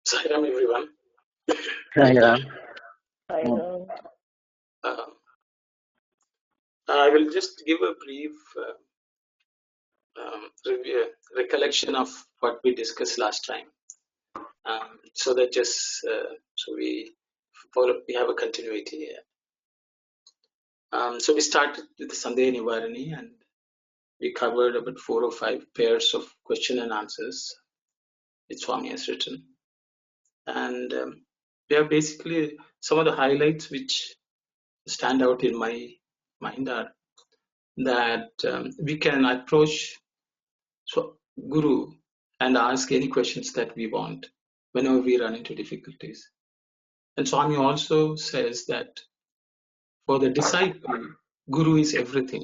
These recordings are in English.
Sairam, everyone. Yeah. I will just give a brief recollection of what we discussed last time, so that we have a continuity here. So we started with the Sandeha Nivarini, and we covered about 4 or 5 pairs of question and answers which Swami has written, and we have basically some of the highlights which stand out in my mind are that we can approach Guru and ask any questions that we want whenever we run into difficulties. And Swami also says that for the disciple, Guru is everything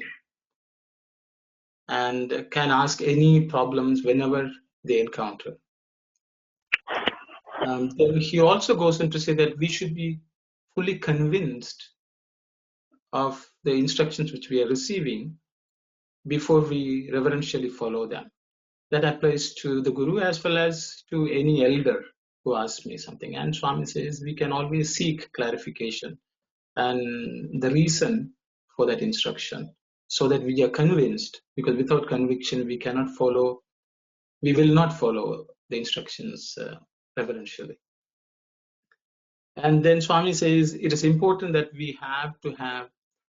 and can ask any problems whenever they encounter. Then he also goes on to say that we should be fully convinced of the instructions which we are receiving before we reverentially follow them. That applies to the Guru as well as to any elder who asks me something. And Swami says we can always seek clarification and the reason for that instruction so that we are convinced, because without conviction we will not follow the instructions reverentially. And then Swami says it is important that we have to have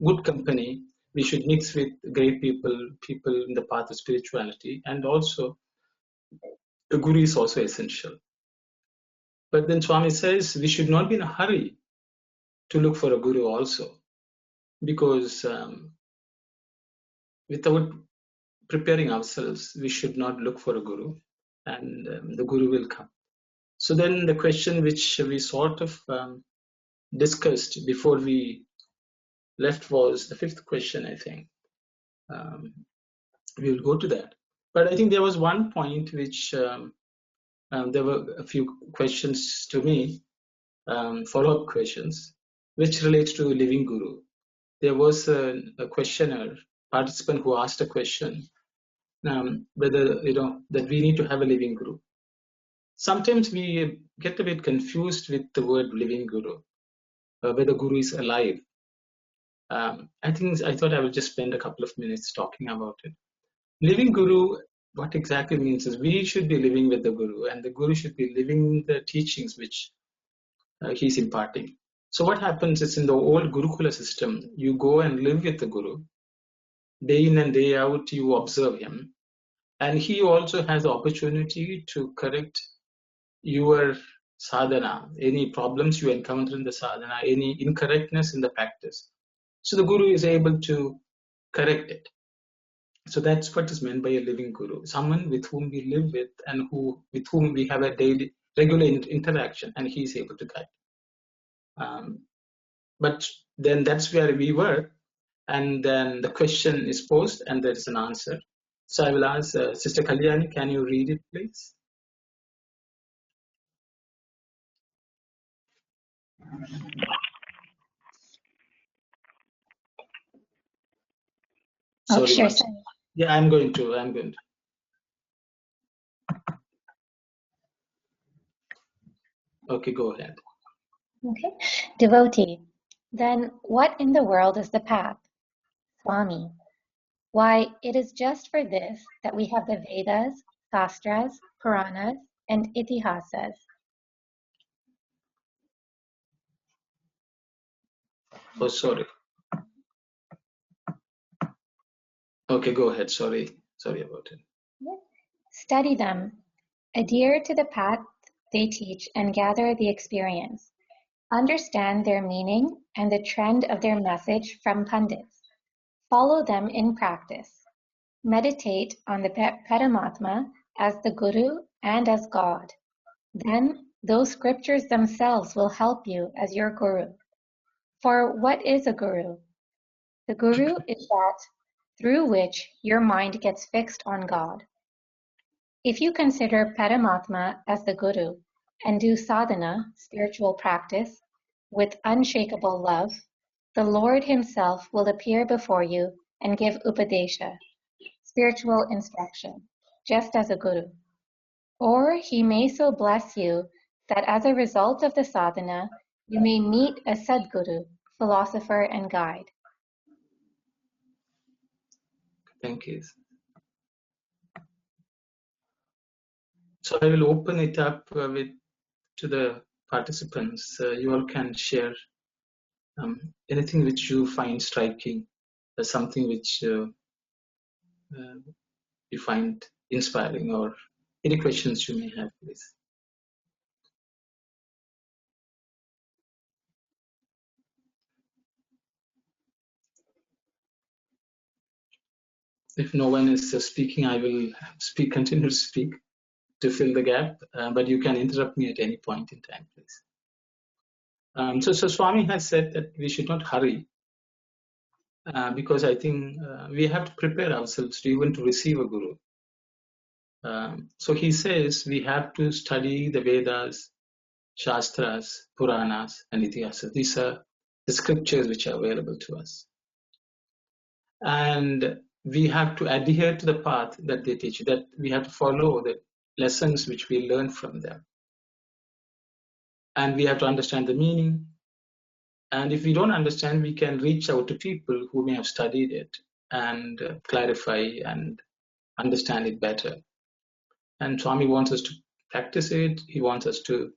good company. We should mix with great people in the path of spirituality, and also the Guru is also essential. But then Swami says we should not be in a hurry to look for a Guru also, because without preparing ourselves, we should not look for a Guru, and the Guru will come. So then the question which we sort of discussed before we left was the 5th question, I think. We will go to that. But I think there was one point which there were a few questions to me, follow-up questions, which relates to living Guru. There was a questioner, participant who asked a question, whether that we need to have a living Guru. Sometimes we get a bit confused with the word living Guru, whether Guru is alive. I thought I will just spend a couple of minutes talking about it. Living Guru, what exactly means is we should be living with the Guru, and the Guru should be living the teachings which he's imparting. So what happens is in the old Gurukula system, you go and live with the Guru. Day in and day out, you observe him. And he also has the opportunity to correct your sadhana, any problems you encounter in the sadhana, any incorrectness in the practice. So the Guru is able to correct it. So that's what is meant by a living Guru, someone with whom we live with and with whom we have a daily, regular interaction, and he is able to guide. But then that's where we were, and then the question is posed and there is an answer. So I will ask Sister Kalyani, can you read it, please? Oh, sure. Yeah, I'm going to. Okay, go ahead. Okay. Devotee, then what in the world is the path? Swami, why, it is just for this that we have the Vedas, Shastras, Puranas, and Itihasas. Oh, sorry. Okay, go ahead. Sorry about it. Study them, adhere to the path they teach, and gather the experience. Understand their meaning and the trend of their message from pundits. Follow them in practice. Meditate on the Paramatma as the Guru and as God. Then those scriptures themselves will help you as your Guru. For what is a Guru? The Guru is that through which your mind gets fixed on God. If you consider Paramatma as the Guru and do sadhana, spiritual practice, with unshakable love, the Lord himself will appear before you and give upadesha, spiritual instruction, just as a Guru. Or he may so bless you that as a result of the sadhana, you may meet a Sadguru, philosopher and guide. Thank you. So I will open it up to the participants. You all can share anything which you find striking, something which you find inspiring, or any questions you may have, please. If no one is speaking, I will continue to speak to fill the gap, but you can interrupt me at any point in time, please. So Swami has said that we should not hurry, because I think we have to prepare ourselves to even to receive a guru. So he says we have to study the Vedas, Shastras, Puranas, and Itihasas. These are the scriptures which are available to us. And we have to adhere to the path that they teach, that we have to follow the lessons which we learn from them. And we have to understand the meaning. And if we don't understand, we can reach out to people who may have studied it and clarify and understand it better. And Swami wants us to practice it. He wants us to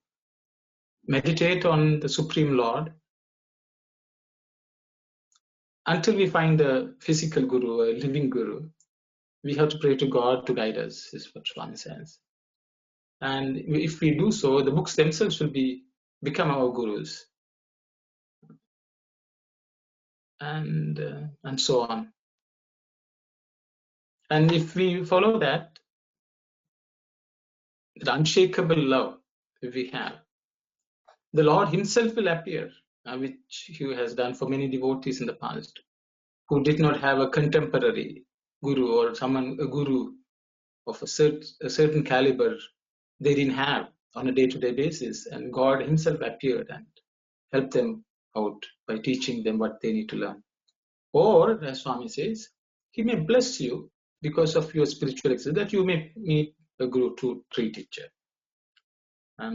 meditate on the Supreme Lord until we find a physical guru, a living guru. We have to pray to God to guide us, is what Swami says. And if we do so, the books themselves will become our gurus, and so on. And if we follow that unshakable love we have, the Lord Himself will appear, which He has done for many devotees in the past, who did not have a contemporary guru or a guru of a certain caliber they didn't have on a day-to-day basis, and God Himself appeared and helped them out by teaching them what they need to learn. Or, as Swami says, He may bless you because of your spiritual excellence, that you may meet a guru to tree teacher.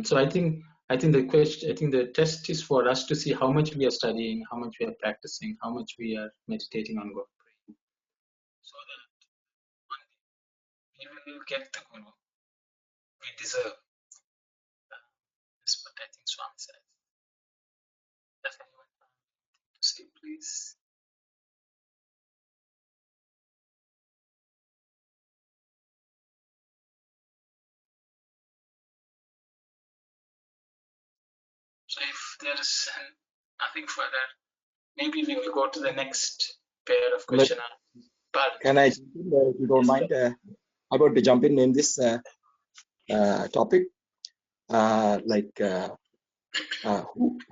So I think the test is for us to see how much we are studying, how much we are practicing, how much we are meditating on God, praying, so that we will get the guru we deserve. That's what I think Swami says. Does anyone have anything to say, please? So if there is nothing further, maybe we will go to the next pair of questions. Can I, if you don't mind, I want to jump in this topic.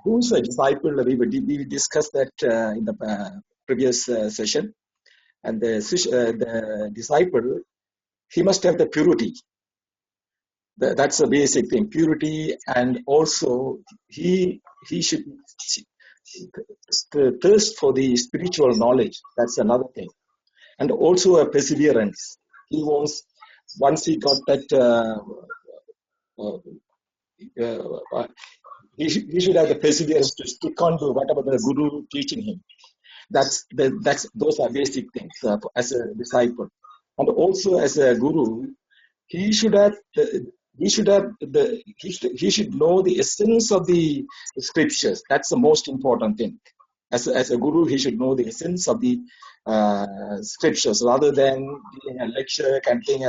Who's a disciple? We discussed that in the previous session. And the disciple, he must have the purity. That's a basic thing, purity, and also he should thirst for the spiritual knowledge. That's another thing, and also a perseverance. He wants, once he got that, he should have the perseverance to stick on to whatever the guru teaching him. Those are basic things as a disciple, and also as a guru, he should know the essence of the scriptures. That's the most important thing. As a guru, he should know the essence of the scriptures, rather than giving a lecture kind of thing.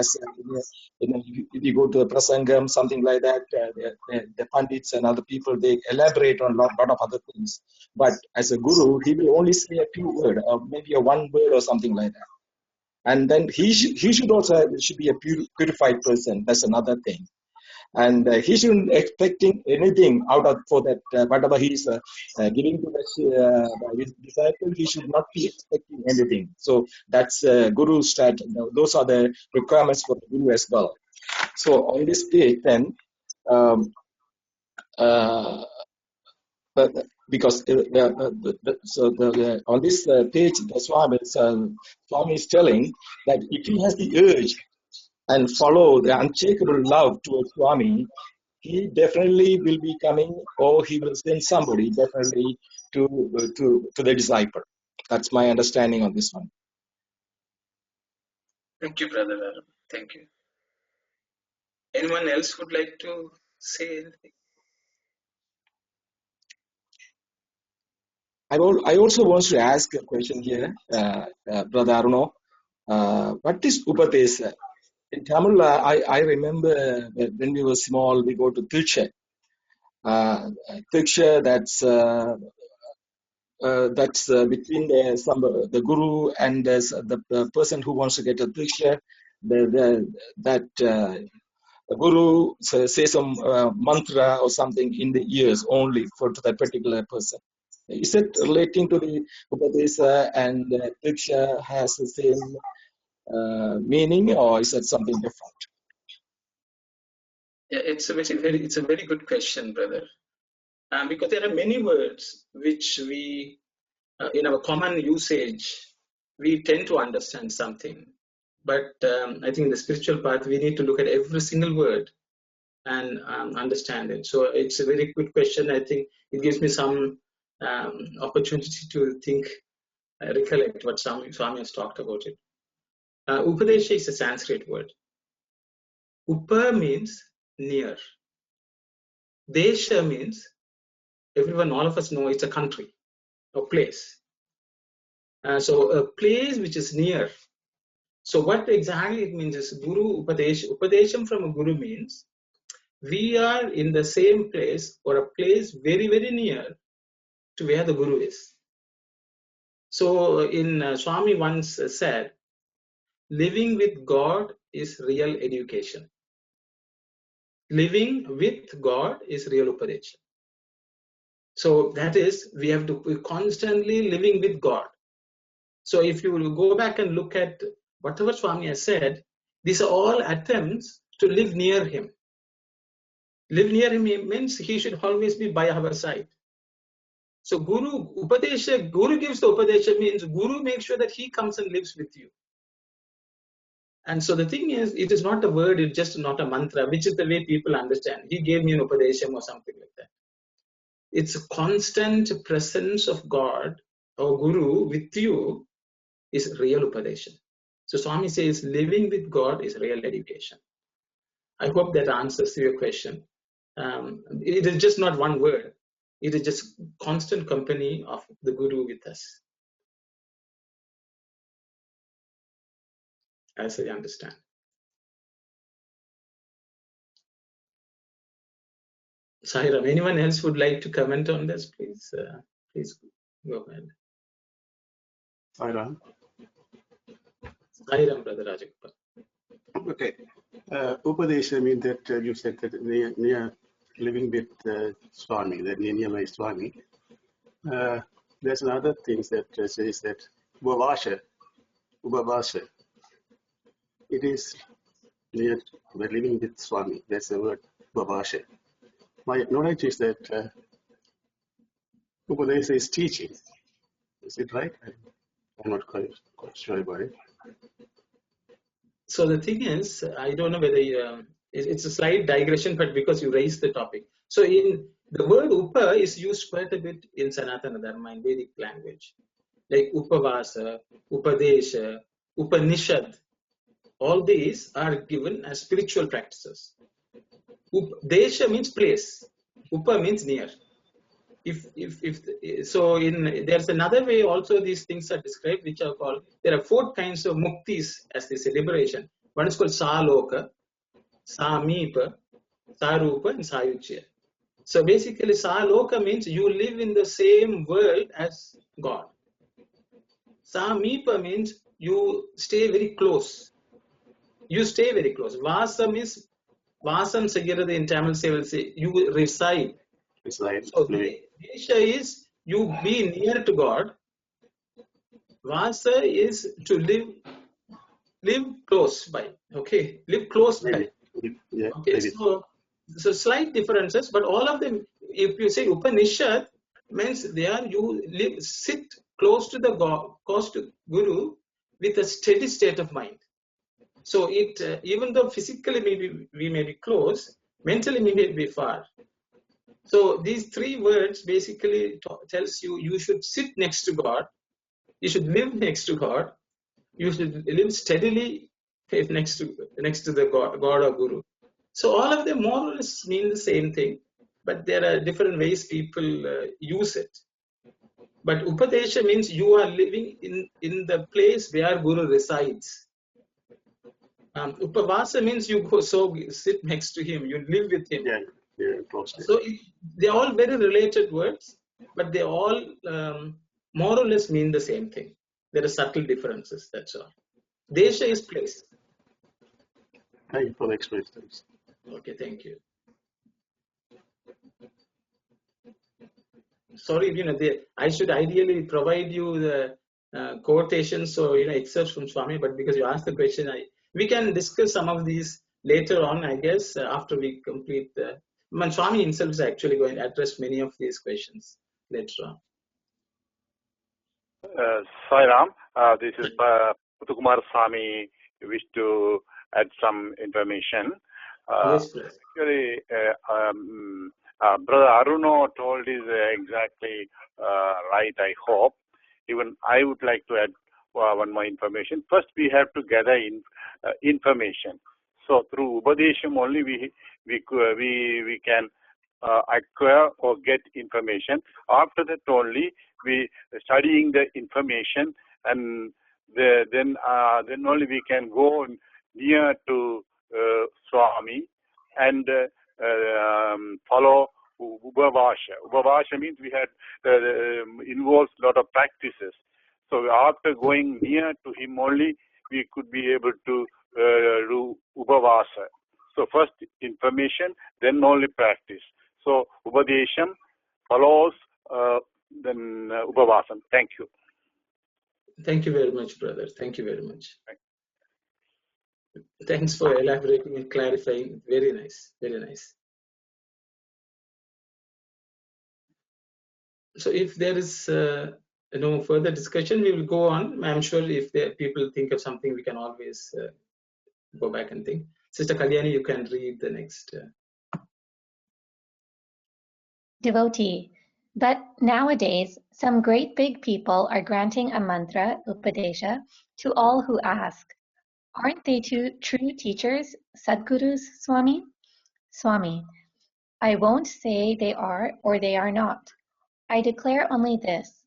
If you go to a prasangam, something like that, the pandits and other people, they elaborate on a lot of other things. But as a guru, he will only say a few words, or maybe a one word or something like that. And then he should also be a purified person. That's another thing. And he shouldn't expecting anything out of for that whatever he is giving to his disciple. He should not be expecting anything. So that's guru's strat. Those are the requirements for the guru as well. So on this page, then, because on this page, the Swami is telling that if he has the urge and follow the unshakable love towards Swami, he definitely will be coming, or he will send somebody definitely to the disciple. That's my understanding on this one. Thank you, Brother Aram. Thank you. Anyone else would like to say anything? I also want to ask a question here, Brother Aruno. What is Upadesa? In Tamil, I remember when we were small, we go to Tilche. Tilche, that's between the guru and the person who wants to get a Tilche. The guru say some mantra or something in the ears only to that particular person. Is it relating to the Upadesa and Diksha has the same meaning, or is that something different? Yeah, it's a very good question, brother. Because there are many words which we, in our common usage, we tend to understand something. But I think in the spiritual path, we need to look at every single word and understand it. So it's a very good question. I think it gives me some opportunity to think, recollect what Swami has talked about it. Upadesha is a Sanskrit word. Upa means near. Desha means, all of us know it's a country, a place. So a place which is near. So what exactly it means is Guru Upadesha. Upadesham from a Guru means we are in the same place or a place very, very near to where the Guru is. So in Swami once said, living with God is real education. Living with God is real Upadesha. So that is, we have to be constantly living with God. So if you will go back and look at whatever Swami has said, these are all attempts to live near him. Live near him means he should always be by our side. So Guru Upadesha, Guru gives the Upadesha means Guru makes sure that he comes and lives with you. And so the thing is, it is not a word, it's just not a mantra, which is the way people understand. He gave me an Upadesham or something like that. It's a constant presence of God or Guru with you is real Upadesha. So Swami says living with God is real education. I hope that answers your question. It is just not one word. It is just constant company of the Guru with us, as I understand. Sairam, anyone else would like to comment on this, please? Please go ahead. Sairam. Sairam, Brother Rajagopal. Okay. Upadesha means that you said that near living with Swami, that near my Swami. There's another thing that says that Ubhavasha. It is near living with Swami. That's the word Ubhavasha. My knowledge is that Upadesha is teaching. Is it right? I'm not quite sure about it. So the thing is, I don't know whether it's a slight digression, but because you raised the topic. So in the word Upa is used quite a bit in Sanatana Dharma in Vedic language, like Upavasa, Upadesha, Upanishad. All these are given as spiritual practices. Desha means place. Upa means near. So there's another way also these things are described, which are called, there are 4 kinds of muktis, as they say, liberation. One is called Saloka, Samipa, Sarupa, and Sayuchya. So basically Saloka means you live in the same world as God. Samipa means you stay very close. You stay very close. Vasa means Vasam Sagirada in Tamil will say you reside. It's like So Desha is you be near to God. Vasa is to live close by. Okay, live close by. Yeah, okay, so slight differences, but all of them, if you say Upanishad, means there you sit close to the God, close to Guru with a steady state of mind. So it even though physically we may be close, mentally may be far. So these three words basically tells you should sit next to God, you should live next to God, you should live steadily next to the God or Guru. So all of them more or less mean the same thing, but there are different ways people use it. But Upadesha means you are living in the place where Guru resides. Upavasa means you go sit next to him, you live with him. Yeah, close. So they're all very related words, but they all more or less mean the same thing. There are subtle differences, that's all. Desha is place. Thank you for the explanations. Okay, thank you. Sorry, I should ideally provide you the quotations or excerpts from Swami, but because you asked the question, we can discuss some of these later on, I guess, after we complete the. Swami himself is actually going to address many of these questions later on. Sai Ram, this is Putukumar Swami. Wish to add some information. Yes, please. Actually, Brother Aruno told is exactly right, I hope. Even I would like to add one more information. First, we have to gather information. So through Upadesham only we can acquire or get information. After that only we studying the information, and then only we can go near to Swami and follow Upavasha. Upavasha means we had involves a lot of practices. So after going near to him only, we could be able to do Upavasa. So first information, then only practice. So Upadesham follows then Upavasam. Thank you. Thank you very much, brother. Thank you very much. Thanks for elaborating and clarifying. Very nice. Very nice. So if there is no further discussion, we will go on. I'm sure if people think of something, we can always go back and think. Sister Kalyani, you can read the next. Devotee. But nowadays, some great big people are granting a mantra, Upadesha, to all who ask. Aren't they true teachers, Sadgurus, Swami? Swami. I won't say they are or they are not. I declare only this.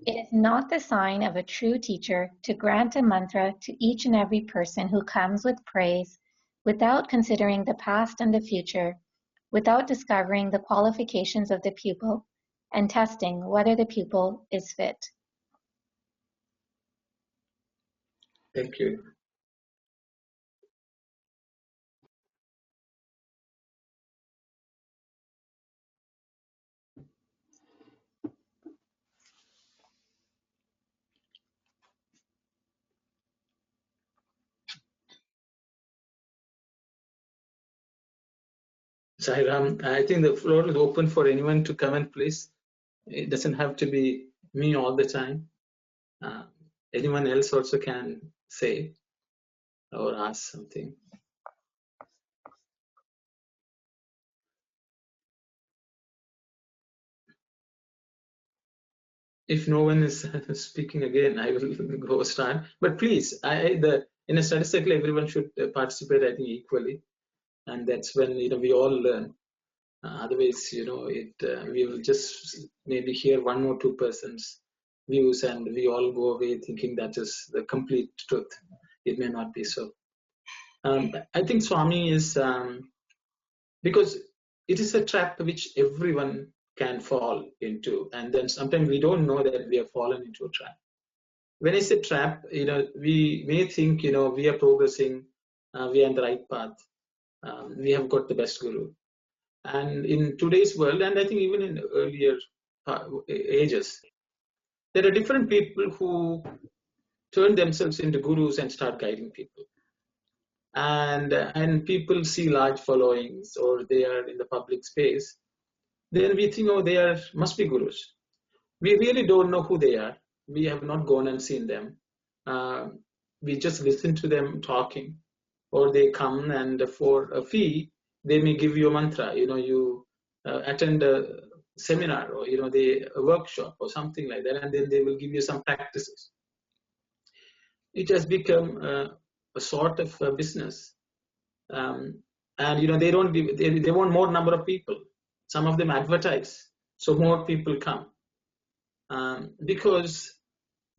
It is not the sign of a true teacher to grant a mantra to each and every person who comes with praise, without considering the past and the future, without discovering the qualifications of the pupil, and testing whether the pupil is fit. Thank you. Sairam, I think the floor is open for anyone to comment, please. It doesn't have to be me all the time. Anyone else also can say or ask something. If no one is speaking again, I will go start. But please, in a study cycle, everyone should participate, I think, equally, and that's when we all learn. Otherwise, we will just maybe hear one or two persons' views, and we all go away thinking that is the complete truth. It may not be so. I think Swami is because it is a trap which everyone can fall into, and then sometimes we don't know that we have fallen into a trap. When I say trap, we may think we are progressing, we are on the right path, we have got the best guru. And in today's world, and I think even in earlier ages, there are different people who turn themselves into gurus and start guiding people. And people see large followings, or they are in the public space. Then we think, oh, they must be gurus. We really don't know who they are. We have not gone and seen them. We just listen to them talking, or they come and for a fee, they may give you a mantra. You attend a seminar or a workshop or something like that, and then they will give you some practices. It has become a sort of a business, and they don't give, they want more number of people. Some of them advertise, so more people come, because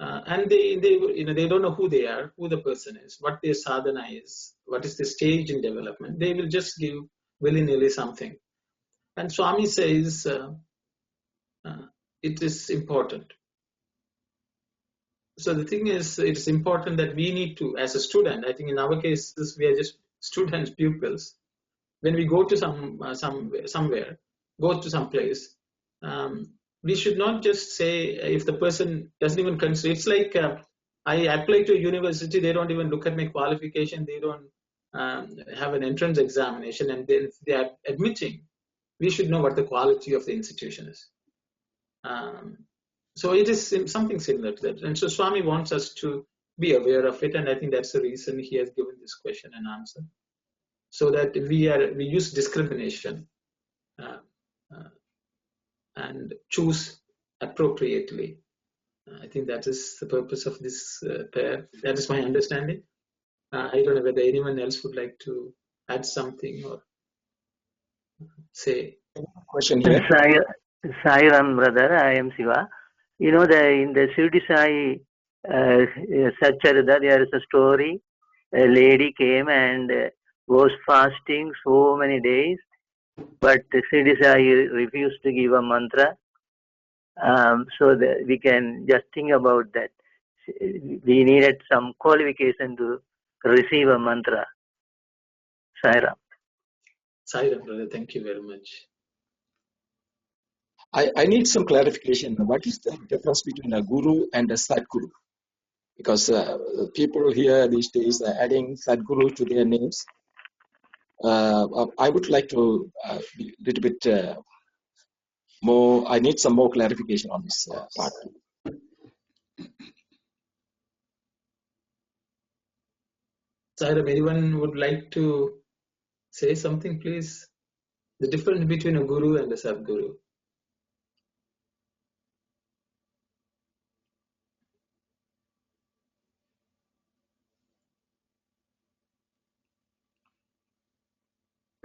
and they don't know who they are, who the person is, what their sadhana is, what is the stage in development. They will just give willy-nilly something. And Swami says it is important. So the thing is, it's important that we need to, as a student, I think in our cases, we are just students, pupils. When we go to somewhere, go to some place, we should not just say if the person doesn't even consider. It's like I apply to a university, they don't even look at my qualification, they don't have an entrance examination, and then if they are admitting, we should know what the quality of the institution is. So it is something similar to that. And so Swami wants us to be aware of it, and I think that's the reason he has given this question and answer, so that we use discrimination and choose appropriately. I think that is the purpose of this pair. That is my understanding. I don't know whether anyone else would like to add something or say. Question here. Sai Ram, brother, I am Siva. In the Shirdi Sai Satcharita, there is a story. A lady came and was fasting so many days, but Shirdi Sai refused to give a mantra. So we can just think about that. We needed some qualification to receive a mantra. Sai Ram. Sai Ram, brother, thank you very much. I need some clarification. What is the difference between a guru and a Sadguru? Because people here these days are adding Sadguru to their names. I would like to be a little bit more. I need some more clarification on this part. Sai Ram, anyone would like to say something, please? The difference between a guru and a Sadguru.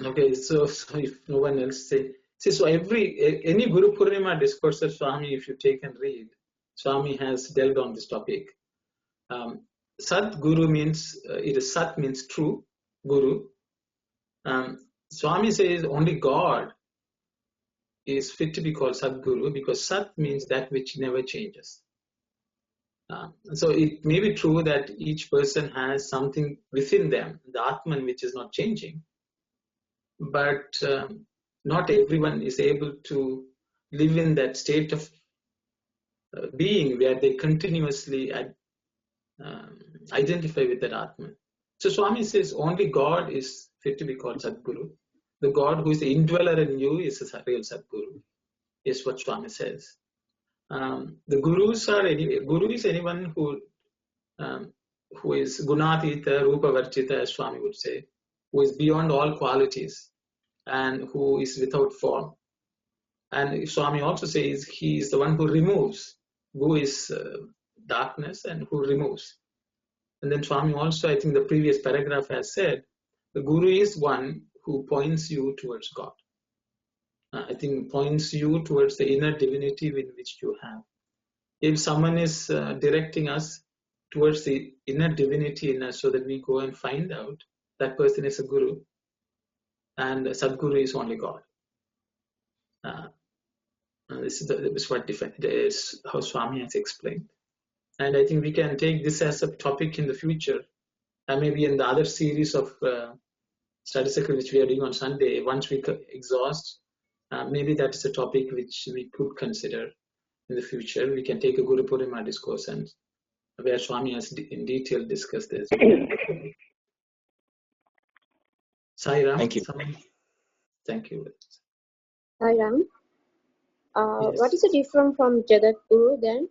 Okay, so if no one else say, so any Guru Purnima discourse of Swami, if you take and read, Swami has delved on this topic. Sat Guru means Sat means true Guru. Swami says only God is fit to be called Sadguru, because Sat means that which never changes. So it may be true that each person has something within them, the Atman, which is not changing. But not everyone is able to live in that state of being where they continuously identify with that Atman. So Swami says only God is fit to be called Sadguru. The God who is the indweller in you is a real Sadguru, is what Swami says. The gurus are Guru is anyone who is Gunatita, Rupa Varchita, as Swami would say, who is beyond all qualities, and who is without form. And Swami also says he is the one who removes, who is darkness and who removes. And then Swami also, I think the previous paragraph has said, the Guru is one who points you towards God. I think points you towards the inner divinity in which you have. If someone is directing us towards the inner divinity in us so that we go and find out, that person is a Guru. And Sadguru is only God. This is what is how Swami has explained. And I think we can take this as a topic in the future, and maybe in the other series of study circle which we are doing on Sunday. Once we exhaust, maybe that is a topic which we could consider in the future. We can take a Guru Purnima discourse, and where Swami has in detail discussed this. Sai Ram, Thank you. Thank you. Sai Ram. Yes. What is the difference from Jagat Guru then?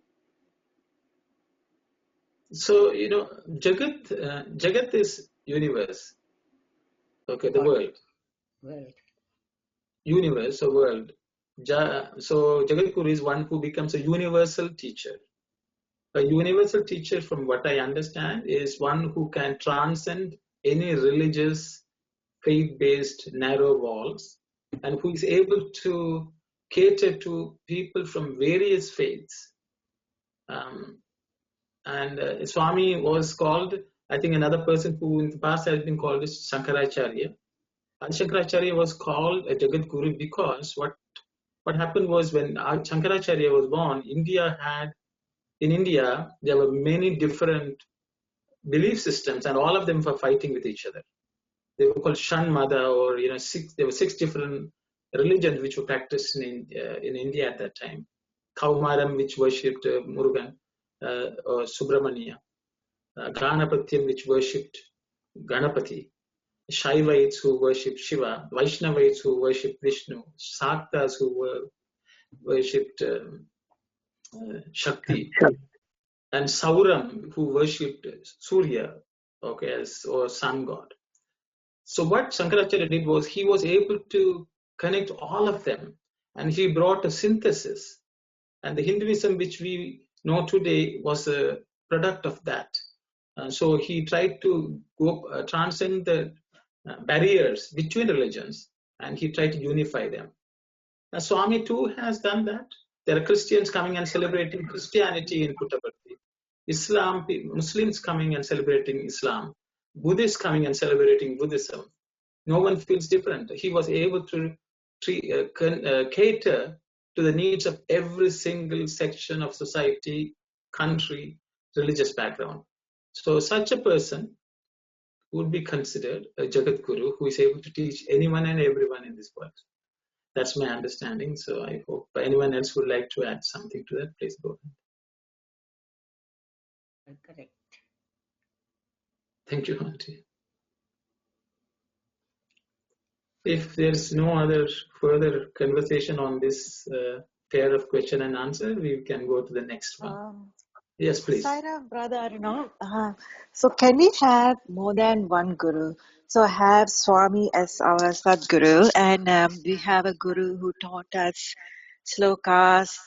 So, Jagat is universe. Okay, the world. universe or world. So Jagadguru is one who becomes a universal teacher. A universal teacher, from what I understand, is one who can transcend any religious, faith-based narrow walls, and who is able to cater to people from various faiths. And Swami was called, I think another person who in the past has been called is Shankaracharya. And Shankaracharya was called a Jagadguru because what happened was when Shankaracharya was born, in India, there were many different belief systems, and all of them were fighting with each other. They were called Shanmada, or there were 6 different religions which were practiced in India at that time. Kaumaram, which worshipped Murugan or Subramania, Ganapatyam, which worshipped Ganapati, Shaivites who worshipped Shiva, Vaishnavites who worshipped Vishnu, Saktas who worshipped Shakti, and Sauram who worshipped Surya, or sun god. So what Shankaracharya did was he was able to connect all of them, and he brought a synthesis. And the Hinduism which we know today was a product of that. So he tried to transcend the barriers between religions, and he tried to unify them. Now, Swami too has done that. There are Christians coming and celebrating Christianity in Puttaparthi, Muslims coming and celebrating Islam, Buddhists coming and celebrating Buddhism. No one feels different. He was able to cater to the needs of every single section of society, country, religious background. So such a person would be considered a Jagadguru who is able to teach anyone and everyone in this world. That's my understanding. So I hope anyone else would like to add something to that. Please go ahead. Correct. Thank you, Auntie. If there's no other further conversation on this pair of question and answer, we can go to the next one. Yes, please. Sairam, brother, so can we have more than one guru? So have Swami as our Sadguru, and we have a guru who taught us slokas,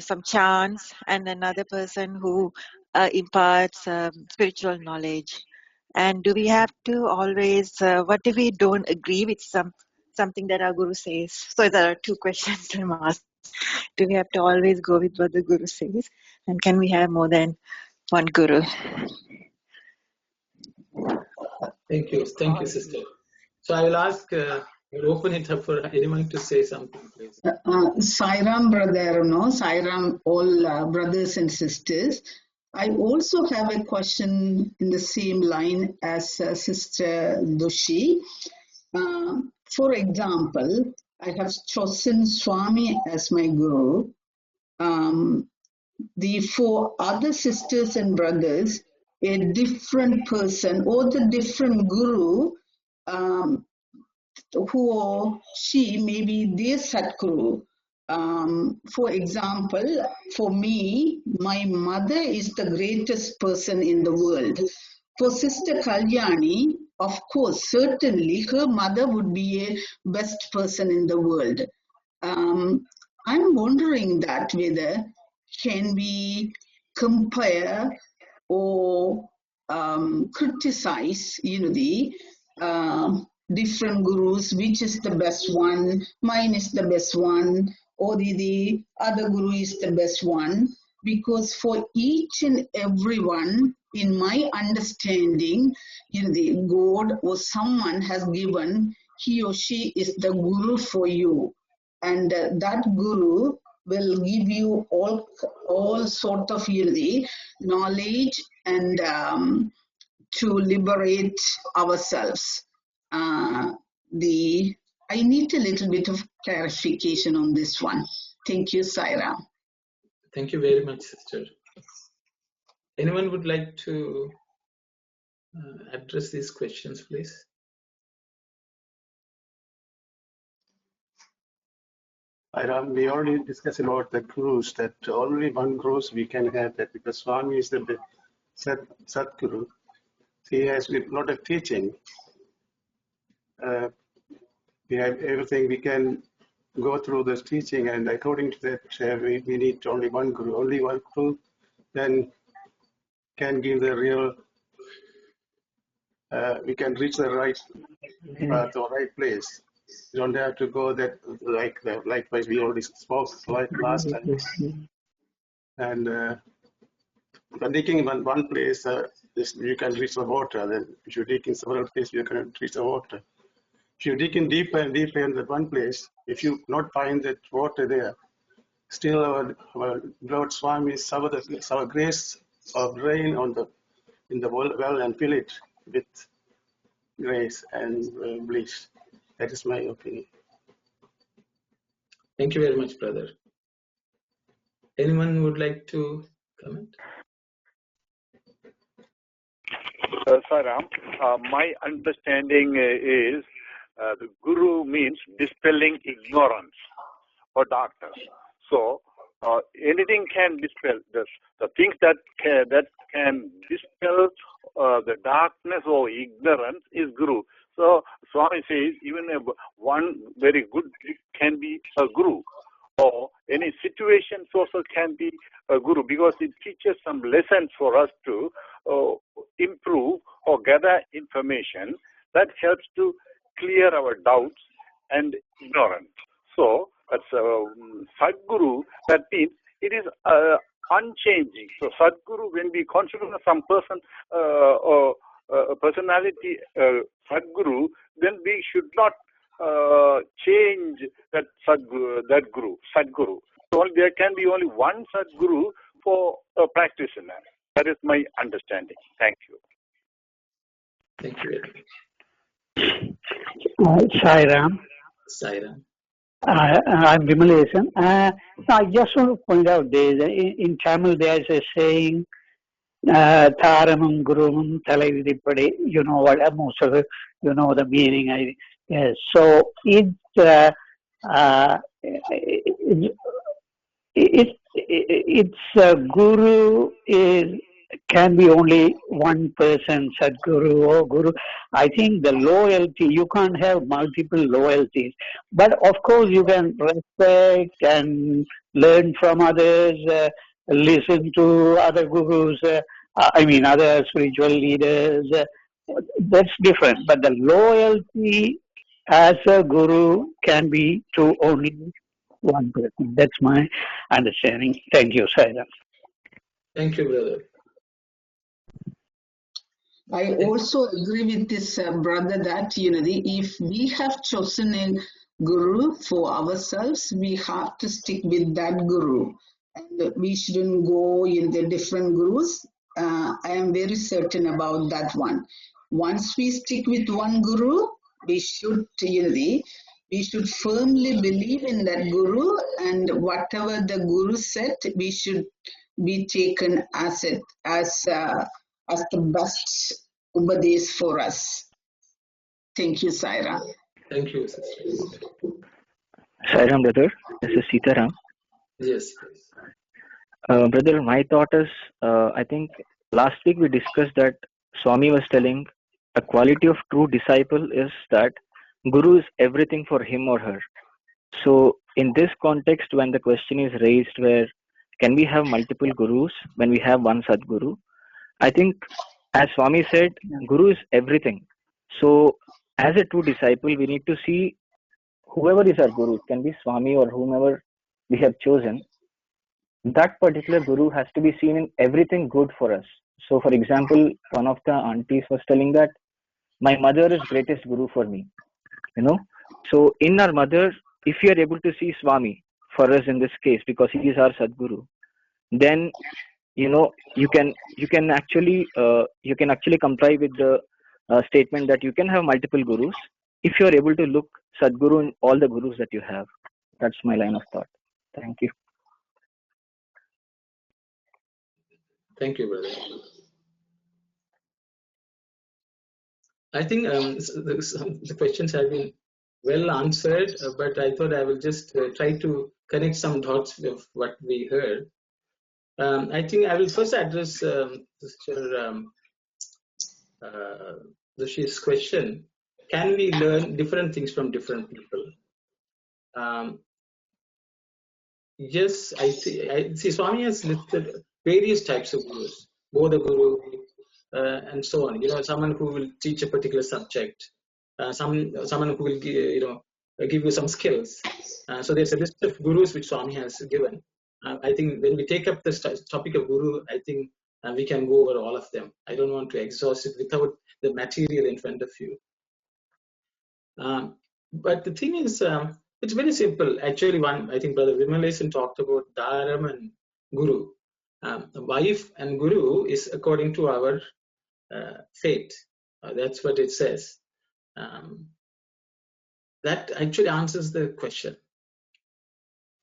some chants, and another person who imparts spiritual knowledge. And do we have to always, what if we don't agree with something that our guru says? So there are 2 questions I'm asking. Do we have to always go with what the guru says? And can we have more than one guru? Thank you, sister. So I will ask, we'll open it up for anyone to say something, please. Sairam, brother, Sairam, all brothers and sisters. I also have a question in the same line as Sister Doshi. For example, I have chosen Swami as my guru. The 4 other sisters and brothers, a different person or the different guru, who or she may be their Sadguru. For example, for me, my mother is the greatest person in the world. For Sister Kalyani, of course, certainly her mother would be a best person in the world. I'm wondering that whether can we compare or criticize, the different gurus, which is the best one, mine is the best one, or the other guru is the best one, because for each and every one, in my understanding, the God or someone has given, he or she is the guru for you, and that guru will give you all sort of knowledge and to liberate ourselves. I need a little bit of clarification on this one. Thank you, Saira. Thank you very much, sister. Anyone would like to address these questions, please? We already discussed about the gurus, that only one gurus we can have that, because Swami is the Sadguru. He has a lot of teaching. We have everything. We can go through this teaching, and according to that, we need only one guru. Only one guru then can give the real. We can reach the right path or right place. You don't have to go that likewise we already spoke like last time. And when digging in one place, you can reach the water. Then if you dig in several places, you can reach the water. If you dig in deeper and deeper in that one place, if you not find that water there, still our Lord Swami our grace of rain in the well and fill it with grace and bliss. That is my opinion. Thank you very much, brother. Anyone would like to comment? Saram, my understanding is the guru means dispelling ignorance or darkness. So anything can dispel this. The things that can dispel the darkness or ignorance is guru. So Swami says even one very good can be a guru, or any situation also can be a guru, because it teaches some lessons for us to improve or gather information that helps to clear our doubts and ignorance. So that's Sadguru. That means it is unchanging. So Sadguru, when we consider some person or personality Sadguru, then we should not change that Sadguru. So there can be only one Sadguru for a practitioner. That is my understanding. Thank you. Thank you very much. Sairam. Sairam. I'm Vimalesan. I just want to point out this. In Tamil, there is a saying, Taramam Gurumam Talavidipade. You know what, most of it, you know the meaning. Yes. So it's guru can be only one person, Sadguru or Guru. I think the loyalty, you can't have multiple loyalties. But of course, you can respect and learn from others, listen to other gurus, other spiritual leaders. That's different. But the loyalty as a guru can be to only one person. That's my understanding. Thank you, Saira. Thank you, brother. I also agree with this brother that, if we have chosen a guru for ourselves, we have to stick with that guru. And we shouldn't go in the different gurus. I am very certain about that one. Once we stick with one guru, we should, we should firmly believe in that guru, and whatever the guru said, we should be taken as the best upadesh for us. Thank you, Saira. Thank you, sister. Sairam, brother. This is Sitaram. Yes. Brother, my thought is, I think last week we discussed that Swami was telling a quality of true disciple is that Guru is everything for him or her. So in this context, when the question is raised where can we have multiple gurus when we have one Sadguru, I think as Swami said, Guru is everything. So as a true disciple, we need to see whoever is our Guru, it can be Swami or whomever we have chosen, that particular Guru has to be seen in everything good for us. So for example, one of the aunties was telling that my mother is greatest Guru for me. So in our mother, if we are able to see Swami for us in this case, because he is our Sadguru, then you can actually comply with the statement that you can have multiple gurus if you are able to look Sadguru in all the gurus that you have. That's my line of thought. Thank you. Thank you, brother. I think the questions have been well answered, but I thought I will just try to connect some dots of what we heard. I think I will first address Sister Doshi's question. can we learn different things from different people? Yes, I see Swami has listed various types of gurus, Bodha Guru, and so on. Someone who will teach a particular subject, someone who will give you some skills. So there's a list of gurus which Swami has given. I think when we take up this topic of guru, I think we can go over all of them. I don't want to exhaust it without the material in front of you. But the thing is, it's very simple. Actually, I think Brother Vimalesan talked about Dharam and Guru. Wife and Guru is according to our faith. That's what it says. That actually answers the question.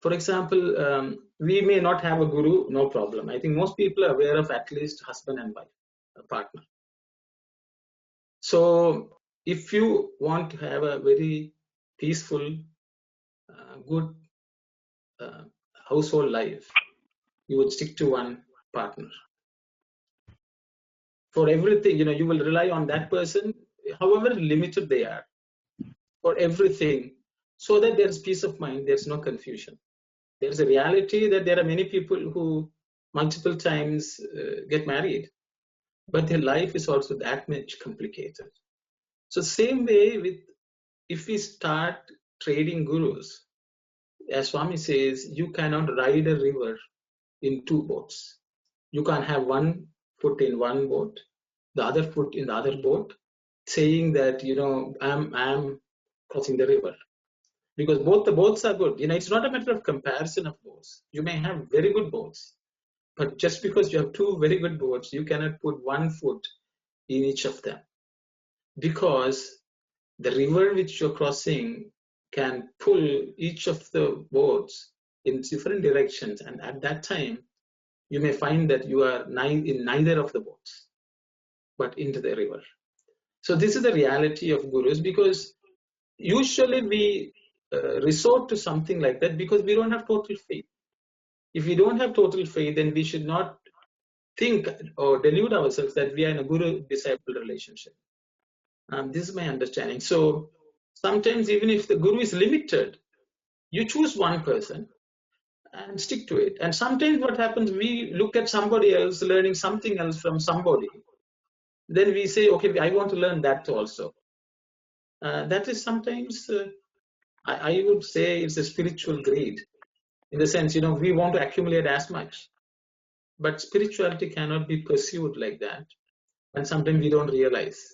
For example, we may not have a Guru, no problem. I think most people are aware of at least husband and wife, a partner. So if you want to have a very peaceful, good household life, you would stick to one partner. For everything, you will rely on that person, however limited they are, for everything, so that there's peace of mind, there's no confusion. There's a reality that there are many people who multiple times get married, but their life is also that much complicated. So same way if we start trading gurus, as Swami says, you cannot ride a river in two boats. You can't have one foot in one boat, the other foot in the other boat, saying that I'm crossing the river, because both the boats are good. It's not a matter of comparison of boats. You may have very good boats, but just because you have two very good boats, you cannot put one foot in each of them, because the river which you're crossing can pull each of the boats in different directions, and at that time you may find that you are in neither of the boats but into the river. So this is the reality of gurus, because usually we resort to something like that because we don't have total faith. If we don't have total faith, then we should not think or delude ourselves that we are in a guru-disciple relationship. This is my understanding. So sometimes even if the guru is limited, you choose one person and stick to it. And sometimes what happens, we look at somebody else learning something else from somebody. Then we say, okay, I want to learn that also. That is sometimes, I would say it's a spiritual greed, in the sense, we want to accumulate as much. But spirituality cannot be pursued like that. And sometimes we don't realize.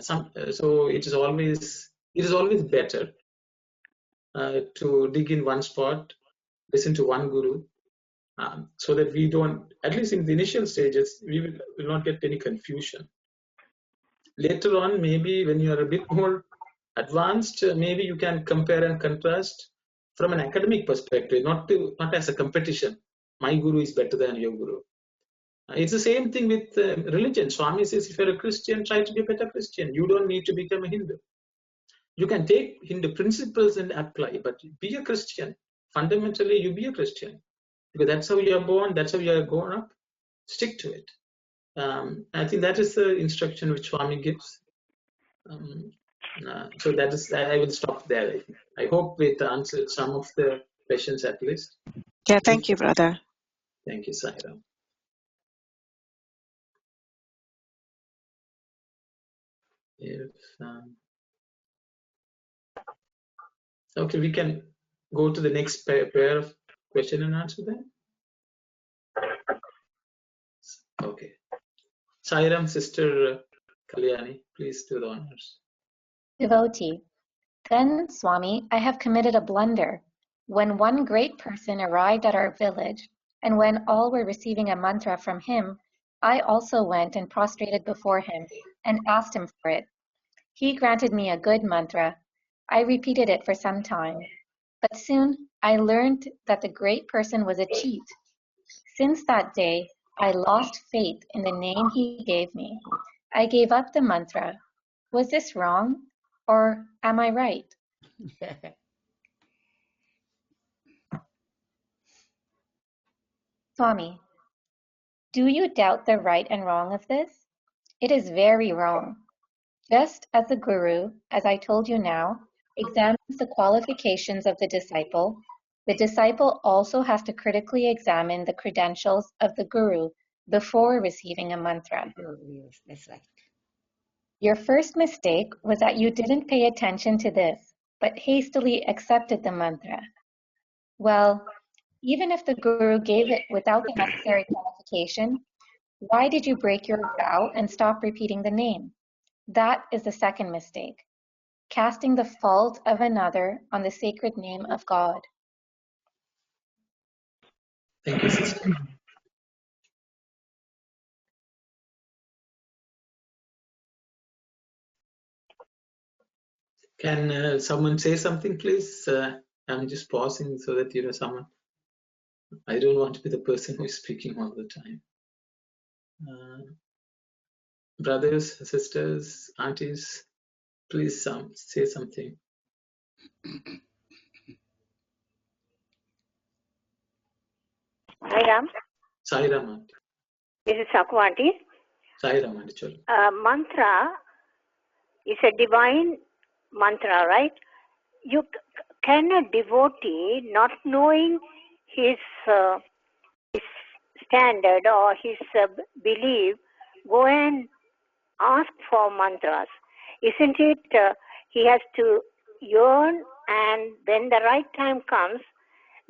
So it is always better to dig in one spot, listen to one guru, so that we don't, at least in the initial stages, we will not get any confusion. Later on, maybe when you are a bit more advanced, maybe you can compare and contrast from an academic perspective, not as a competition. My guru is better than your guru. It's the same thing with religion. Swami says, if you're a Christian, try to be a better Christian. You don't need to become a Hindu. You can take Hindu principles and apply, but be a Christian. Fundamentally, you be a Christian, because that's how you are born, that's how you are grown up. Stick to it. I think that is the instruction which Swami gives. So that is, I will stop there. I hope it answered some of the questions at least. Yeah, thank you, brother. Thank you, Sairam. If, okay, we can go to the next pair of question and answer then. Okay. Sairam, Sister Kalyani, please do the honors. Devotee. Then, Swami, I have committed a blunder. When one great person arrived at our village, and when all were receiving a mantra from him, I also went and prostrated before him and asked him for it. He granted me a good mantra. I repeated it for some time, but soon I learned that the great person was a cheat. Since that day, I lost faith in the name he gave me. I gave up the mantra. Was this wrong, or am I right? Swami, do you doubt the right and wrong of this? It is very wrong. Just as the Guru, as I told you now, examines the qualifications of the disciple also has to critically examine the credentials of the Guru before receiving a mantra. Yes, that's right. Your first mistake was that you didn't pay attention to this, but hastily accepted the mantra. Well, even if the Guru gave it without the necessary qualification, why did you break your vow and stop repeating the name? That is the second mistake, casting the fault of another on the sacred name of God. Thank you, sister. Can someone say something, please? I'm just pausing so that someone. I don't want to be the person who is speaking all the time. Brothers, sisters, aunties, please say something. Hi Ram. Sai Ram aunty. This is Saku aunty. Sai Ram aunty, chalo. Mantra is a divine mantra, right? Can a devotee, not knowing his standard or his belief, go and ask for mantras? Isn't it he has to yearn, and when the right time comes,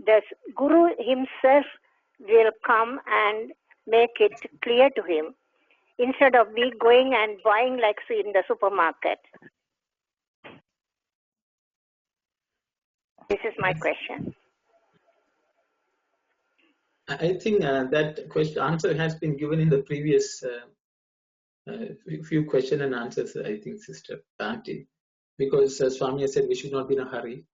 the Guru himself will come and make it clear to him, instead of me going and buying like in the supermarket? This is my question. I think that answer has been given in the previous few question and answers, I think, Sister Auntie. Because Swami has said we should not be in a hurry.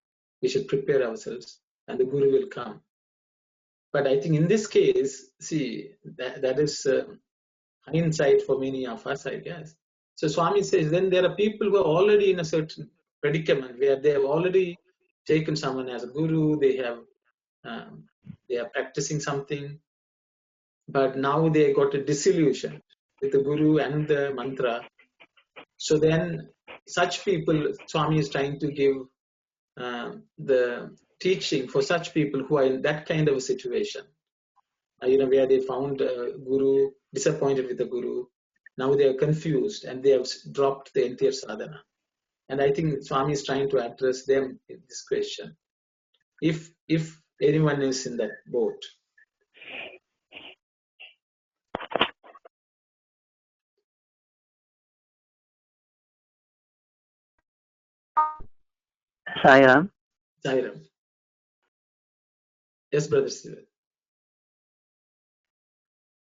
We should prepare ourselves and the Guru will come. But I think in this case, see, that is hindsight for many of us, I guess. So Swami says then there are people who are already in a certain predicament where they have already taken someone as a Guru, they are practicing something, but now they got a disillusion with the Guru and the mantra. So then such people, Swami is trying to give the teaching for such people who are in that kind of a situation, where they found a Guru, disappointed with the Guru. Now they are confused and they have dropped the entire sadhana. And I think Swami is trying to address them in this question. If anyone is in that boat. Sairam. Sairam. Yes, Brother Steven.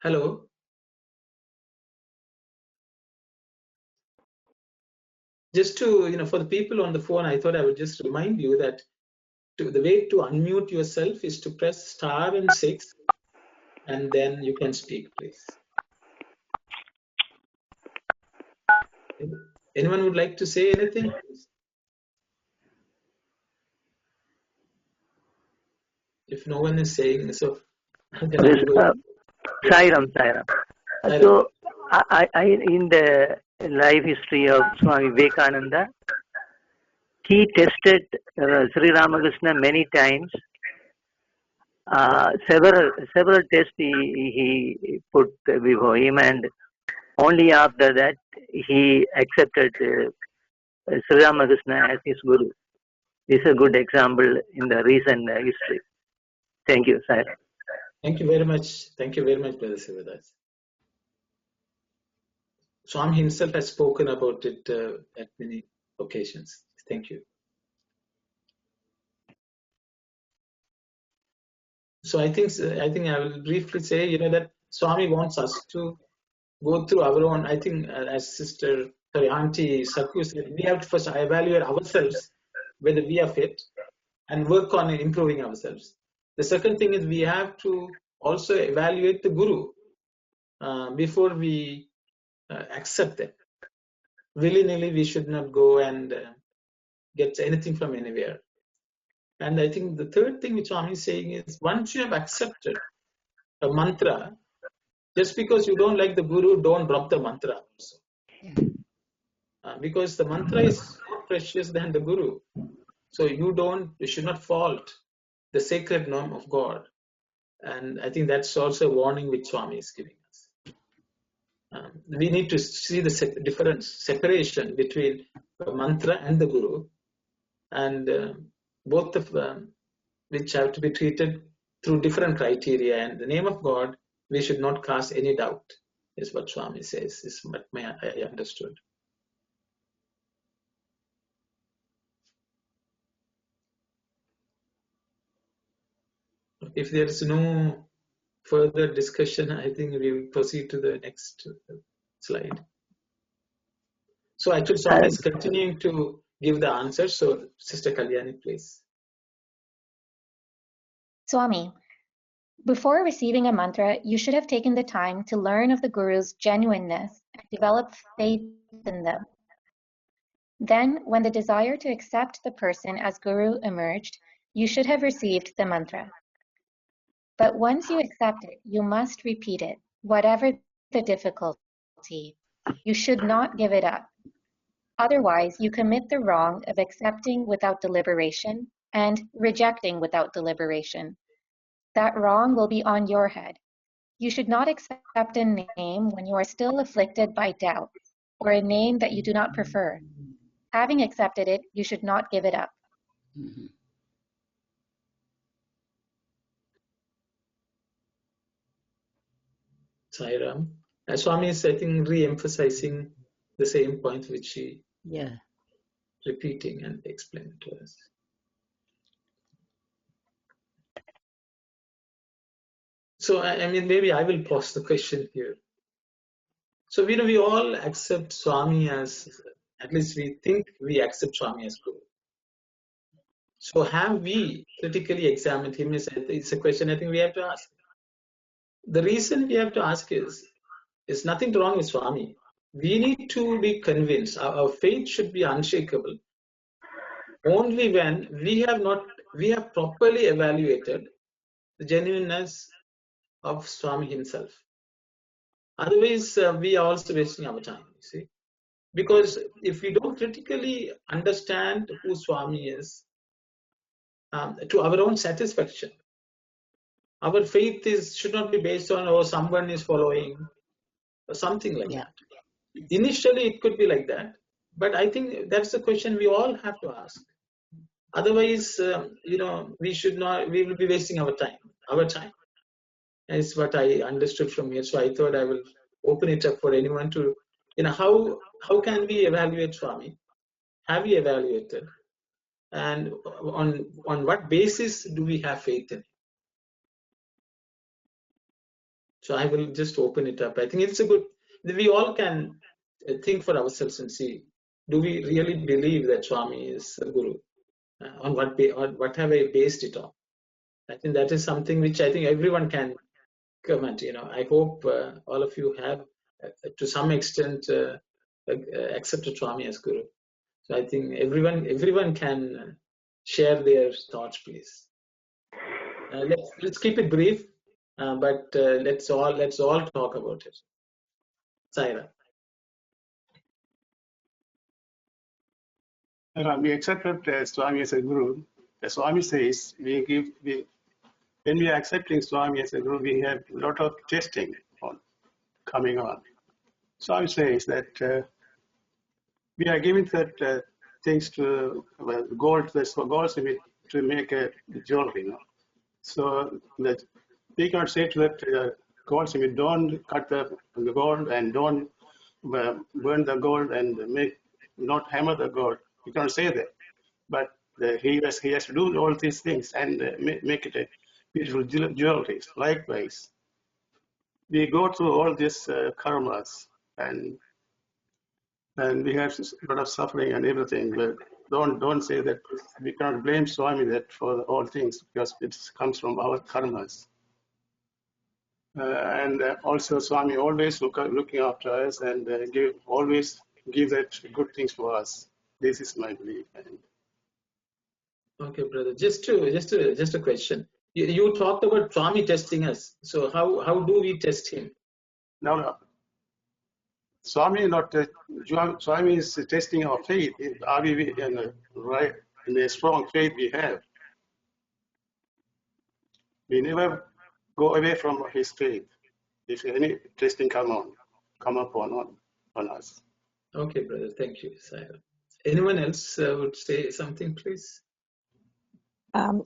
Hello. Just to, for the people on the phone, I thought I would just remind you that the way to unmute yourself is to press star and 6, and then you can speak, please. Anyone would like to say anything? If no one is saying, so then I will go. Sairam. So, I in the life history of Swami Vivekananda, he tested Sri Ramakrishna many times. Several tests he put before him, and only after that he accepted Sri Ramakrishna as his Guru. This is a good example in the recent history. Thank you, Sir. Thank you very much. Thank you very much, Brother Sivadas. Swami himself has spoken about it at many occasions. Thank you. So I think I will briefly say, that Swami wants us to go through our own. I think as Auntie Sakhu said, we have to first evaluate ourselves whether we are fit and work on improving ourselves. The second thing is we have to also evaluate the Guru before we accept them. Willy-nilly, we should not go and get anything from anywhere. And I think the third thing which Swami is saying is, once you have accepted a mantra, just because you don't like the Guru, don't drop the mantra also. because the mantra is more precious than the Guru. So you should not fault the sacred name of God. And I think that's also a warning which Swami is giving us. We need to see the separation between the mantra and the Guru, and both of them, which have to be treated through different criteria. And the name of God, we should not cast any doubt, is what Swami says, is what I understood. If there is no further discussion, I think we will proceed to the next slide. So actually, Swami is continuing to give the answer. So Sister Kalyani, please. Swami, before receiving a mantra, you should have taken the time to learn of the Guru's genuineness and develop faith in them. Then, when the desire to accept the person as Guru emerged, you should have received the mantra. But once you accept it, you must repeat it, whatever the difficulty. You should not give it up. Otherwise, you commit the wrong of accepting without deliberation and rejecting without deliberation. That wrong will be on your head. You should not accept a name when you are still afflicted by doubt, or a name that you do not prefer. Having accepted it, you should not give it up. Sairam. Swami is, I think, re-emphasizing the same point which she repeating and explaining to us. So, I mean, maybe I will pose the question here. So, we all accept Swami as, at least we think we accept Swami as Guru. So, have we critically examined him? It's a question I think we have to ask. The reason we have to ask is nothing wrong with Swami. We need to be convinced. Our faith should be unshakable only when we have properly evaluated the genuineness of Swami himself. Otherwise, we are also wasting our time, you see. Because if we don't critically understand who Swami is, to our own satisfaction, our faith should not be based on, someone is following, or something like that. Initially, it could be like that. But I think that's the question we all have to ask. Otherwise, we will be wasting our time. Is what I understood from here. So I thought I will open it up for anyone to, how can we evaluate Swami? Have we evaluated? And on what basis do we have faith in him? So I will just open it up. I think it's we all can think for ourselves and see, do we really believe that Swami is a Guru? On what have I based it on? I think that is something which I think everyone can comment. I hope all of you have, to some extent, accepted Swami as Guru. So I think everyone can share their thoughts, please. Let's keep it brief, but let's all talk about it. Saira. We accepted Swami as a Guru. The Swami says when we are accepting Swami as a Guru, we have a lot of testing coming on. Swami says that we are giving that things to gold to make a jewelry. So that we can say to that goldsmith, don't cut the gold and don't burn the gold and not hammer the gold. You can't say that. But he has to do all these things and make it a beautiful jewelry. Likewise, we go through all these karmas and we have a lot of suffering and everything. But don't say that we cannot blame Swami that for all things, because it comes from our karmas. And also Swami always looking after us and always give that good things for us. This is my belief. Okay, brother. Just a question. You talked about Swami testing us. So how do we test him? No. Swami not Swami is testing our faith. Are we in a strong faith we have? We never go away from his faith. If any testing come upon us. Okay, brother. Thank you, Sahil. Anyone else would say something, please?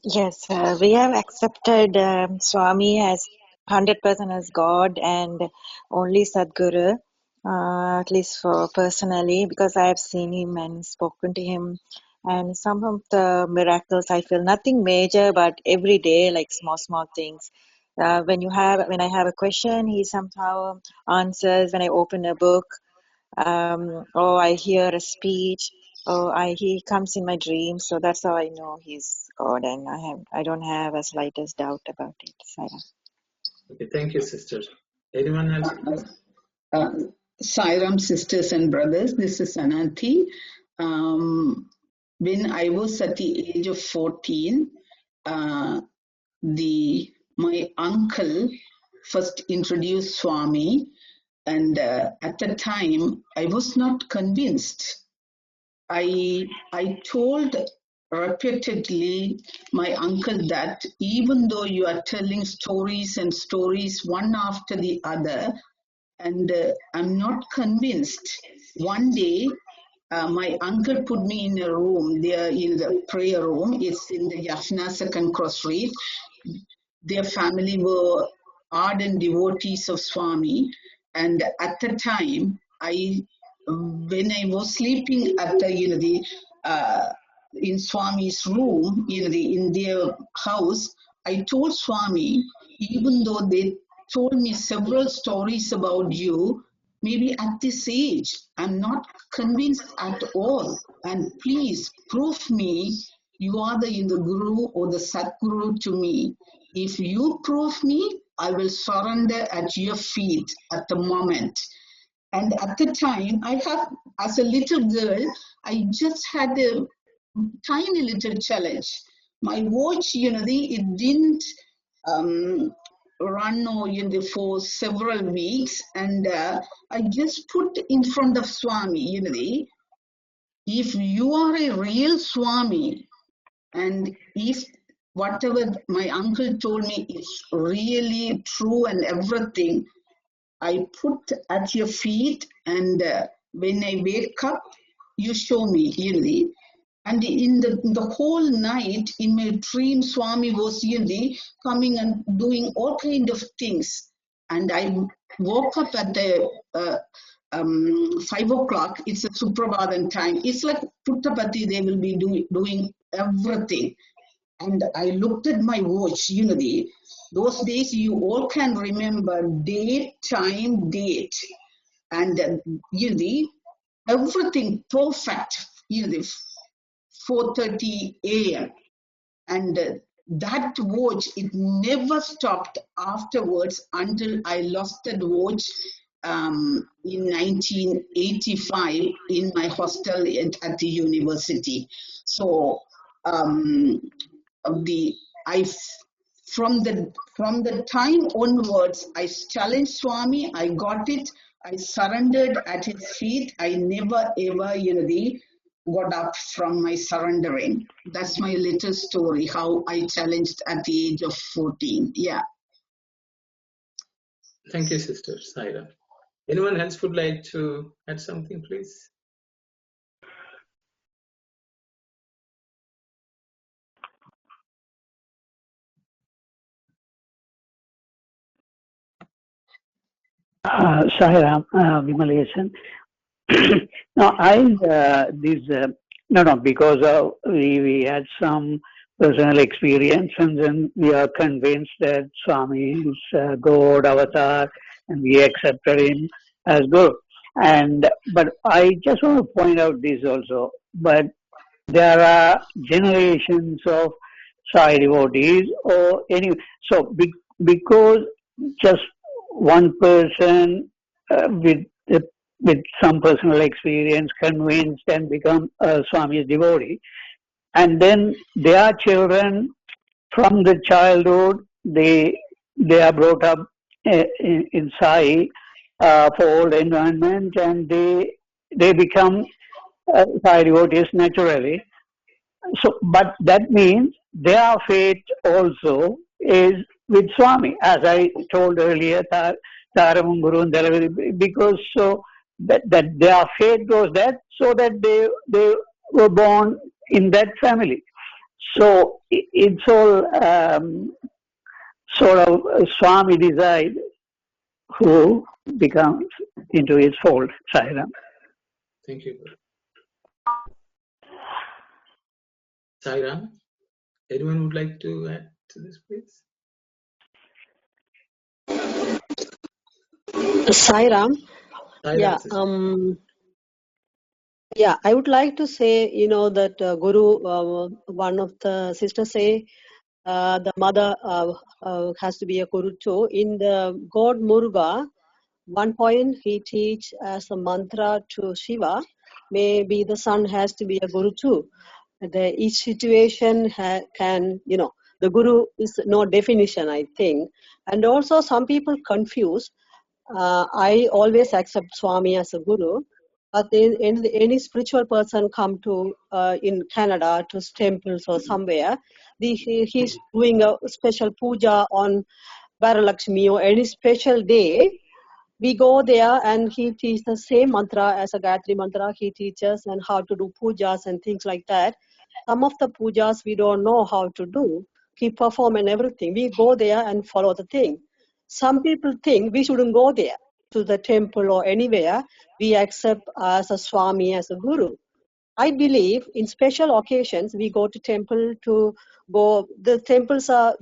Yes, we have accepted Swami as 100% as God and only Sadguru, at least for personally, because I have seen him and spoken to him. And some of the miracles I feel nothing major, but every day, like small things. When I have a question, he somehow answers. When I open a book, or I hear a speech, or he comes in my dreams. So that's how I know he's God, and I don't have a slightest doubt about it. Saira. Okay, thank you, sister. Anyone else, please? Sairam sisters and brothers, this is Ananthi. When I was at the age of 14, my uncle first introduced Swami, and at the time I was not convinced. I told repeatedly my uncle that even though you are telling stories and stories one after the other, and I'm not convinced. One day, my uncle put me in a room there in the prayer room. It's in the Jaffna Second Cross Street. Their family were ardent devotees of Swami, and at the time, when I was sleeping at in Swami's room, in their house, I told Swami, even though they told me several stories about you, maybe at this age, I'm not convinced at all. And please prove me you are the Guru or the Satguru to me. If you prove me, I will surrender at your feet at the moment. And at the time, as a little girl, I just had a tiny little challenge. My watch, it didn't run for several weeks, and I just put in front of Swami, if you are a real Swami, and if whatever my uncle told me is really true and everything, I put at your feet, and when I wake up, you show me, And in the whole night, in my dream, Swami was coming and doing all kind of things. And I woke up at the 5 o'clock. It's a Suprabhadam time. It's like Puttapati, they will be doing everything. And I looked at my watch, those days you all can remember date, time, date. And, everything perfect, 4:30 a.m. And that watch, it never stopped afterwards until I lost that watch in 1985 in my hostel at the university. So from the time onwards, I challenged Swami. I got it. I surrendered at his feet. I never ever, got up from my surrendering. That's my little story, how I challenged at the age of 14. Yeah. Thank you, sister Saira. Anyone else would like to add something, please? Sahiram, Vimalation. No, because we had some personal experience, and then we are convinced that Swami is God, avatar, and we accepted him as Guru. But I just want to point out this also. But there are generations of Sai devotees, or any. So because just one person with some personal experience convinced and become a Swami's devotee, and then their children from the childhood they are brought up in Sai, for all the environment, and they become Sai devotees naturally. So, but that means their fate also is with Swami, as I told earlier, Taram Guru and Dalavari, because so that their fate was that, so that they were born in that family. So it's all sort of Swami decide who becomes into his fold. Sairam. Thank you. Sairam, anyone would like to add to this, please? Sairam. Yeah. Sairam, Yeah, I would like to say, that Guru, one of the sisters say, the mother has to be a Guru too. In the God Muruga, one point he teach as a mantra to Shiva, maybe the son has to be a Guru too. Each situation can, the Guru is no definition, I think. And also some people confuse. I always accept Swami as a Guru. But any spiritual person come to in Canada to temples or somewhere, he's doing a special puja on Varalakshmi or any special day. We go there and he teaches the same mantra as a Gayatri mantra. He teaches and how to do pujas and things like that. Some of the pujas we don't know how to do. He perform and everything. We go there and follow the thing. Some people think we shouldn't go there to the temple or anywhere. We accept as a Swami, as a Guru. I believe in special occasions we go to temple to go. The temples are,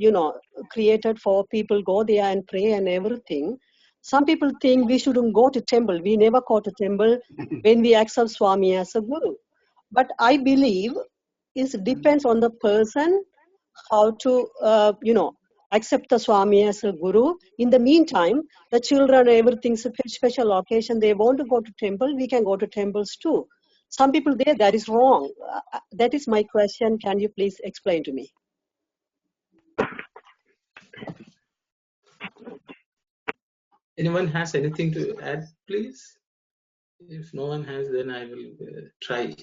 created for people go there and pray and everything. Some people think we shouldn't go to temple. We never go to temple when we accept Swami as a Guru. But I believe it depends on the person how to, accept the Swami as a Guru. In the meantime, the children, everything special occasion, they want to go to temple, we can go to temples too. Some people there, that is wrong. That is my question. Can you please explain to me? anyone has anything to add, please? If no one has, then I will try.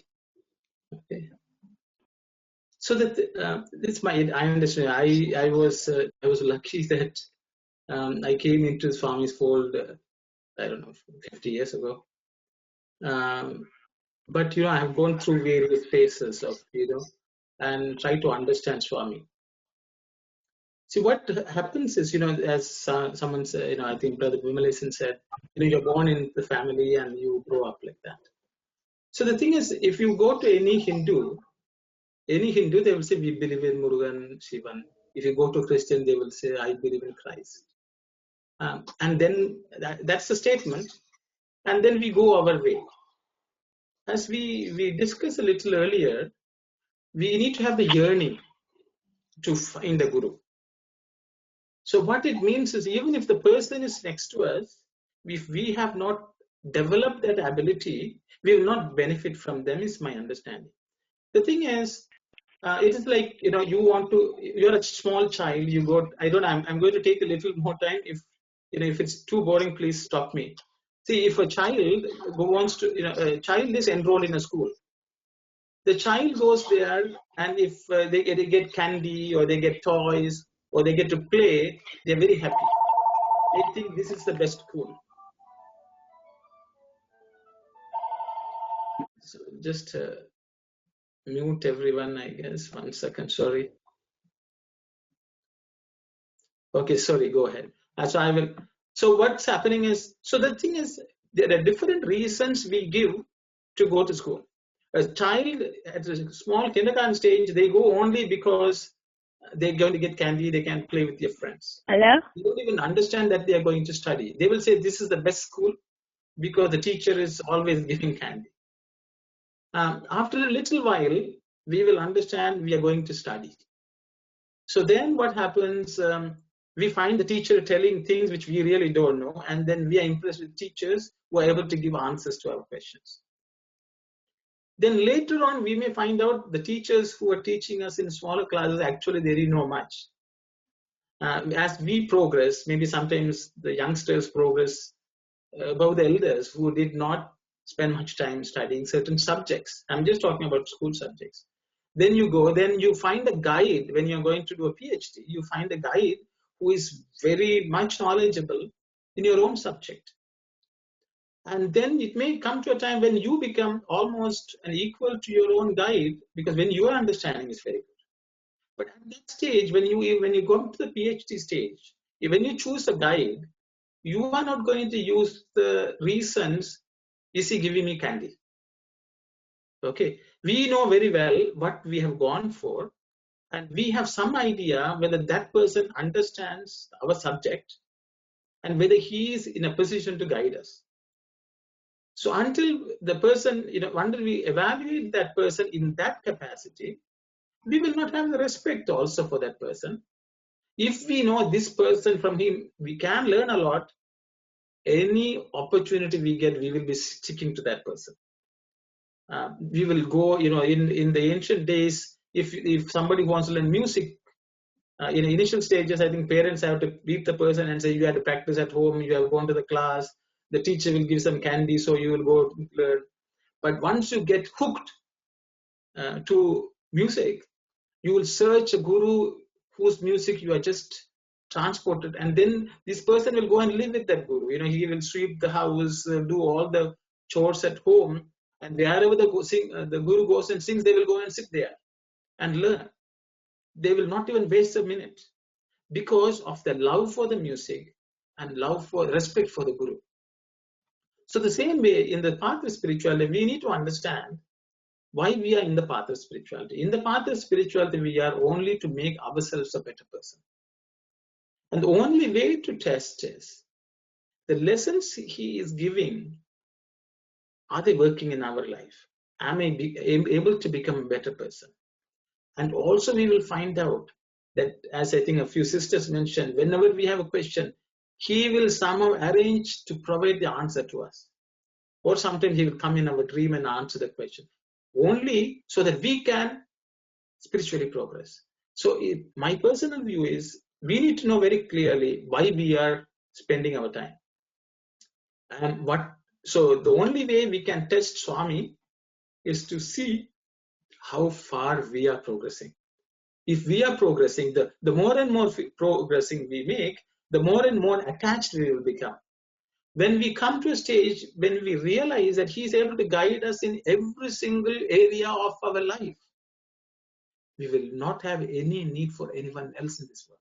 Okay. So that it's I understand. I was lucky that I came into Swami's fold. I don't know, 50 years ago. But I have gone through various phases of and try to understand Swami. See, what happens is, as someone said, I think Brother Vimalesan said, you're born in the family and you grow up like that. So the thing is, if you go to any Hindu, they will say, we believe in Murugan, Shivan. If you go to Christian, they will say, I believe in Christ. And then that's the statement. And then we go our way. As we discussed a little earlier, we need to have the yearning to find the Guru. So what it means is, even if the person is next to us, if we have not developed that ability, we will not benefit from them, is my understanding. The thing is, it is like, you're a small child, I'm going to take a little more time. If it's too boring, please stop me. See, if a child a child is enrolled in a school, the child goes there, and if they get candy or they get toys or they get to play, they're very happy. They think this is the best school. So just mute everyone, I guess. 1 second, sorry. Okay, sorry, go ahead. So I will. So what's happening is, so the thing is, there are different reasons we give to go to school. A child at a small kindergarten stage, they go only because they're going to get candy, they can play with their friends. Hello? They don't even understand that they are going to study. They will say this is the best school because the teacher is always giving candy. After a little while, we will understand we are going to study. So then what happens, we find the teacher telling things which we really don't know, and then we are impressed with teachers who are able to give answers to our questions. Then later on, we may find out the teachers who are teaching us in smaller classes, actually they didn't know much. As we progress, maybe sometimes the youngsters progress, about the elders who did not spend much time studying certain subjects. I'm just talking about school subjects. Then you find a guide when you're going to do a PhD. You find a guide who is very much knowledgeable in your own subject. And then it may come to a time when you become almost an equal to your own guide, because when your understanding is very good. But at that stage, when you go to the PhD stage, when you choose a guide, you are not going to use the reasons, is he giving me candy? Okay, we know very well what we have gone for, and we have some idea whether that person understands our subject and whether he is in a position to guide us. So until the person, until we evaluate that person in that capacity, we will not have the respect also for that person. If we know this person, from him we can learn a lot, any opportunity we get, we will be sticking to that person. We will go, in the ancient days, if somebody wants to learn music, in initial stages, I think parents have to beat the person and say, you have to practice at home, you have gone to the class, the teacher will give some candy, so you will go learn. But once you get hooked to music, you will search a guru whose music you are just transported, and then this person will go and live with that guru. He will sweep the house, do all the chores at home, and wherever the guru goes and sings, they will go and sit there and learn. They will not even waste a minute because of the love for the music and respect for the guru. So the same way in the path of spirituality, we need to understand why we are in the path of spirituality. In the path of spirituality, we are only to make ourselves a better person. And the only way to test is the lessons he is giving, are they working in our life? Am I able to become a better person? And also we will find out that, as I think a few sisters mentioned, whenever we have a question, he will somehow arrange to provide the answer to us. Or sometimes he will come in our dream and answer the question, only so that we can spiritually progress. So my personal view is, we need to know very clearly why we are spending our time. And so the only way we can test Swami is to see how far we are progressing. If we are progressing, the more and more progressing we make, the more and more attached we will become. When we come to a stage when we realize that he is able to guide us in every single area of our life, we will not have any need for anyone else in this world.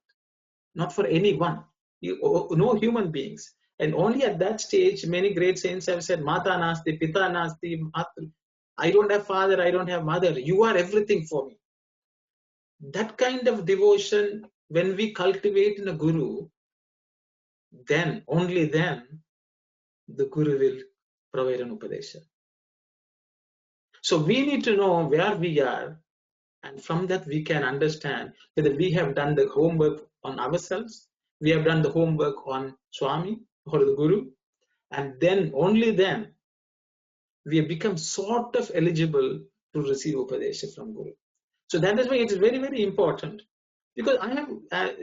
Not for anyone. No human beings. And only at that stage, many great saints have said, Mata nasti, Pita nasti, I don't have father, I don't have mother. You are everything for me. That kind of devotion, when we cultivate in a guru, then, only then, the guru will provide an upadesha. So we need to know where we are, and from that we can understand whether we have done the homework on ourselves, we have done the homework on Swami or the Guru, and then, only then, we have become sort of eligible to receive upadesha from Guru. So that is why it is very, very important. Because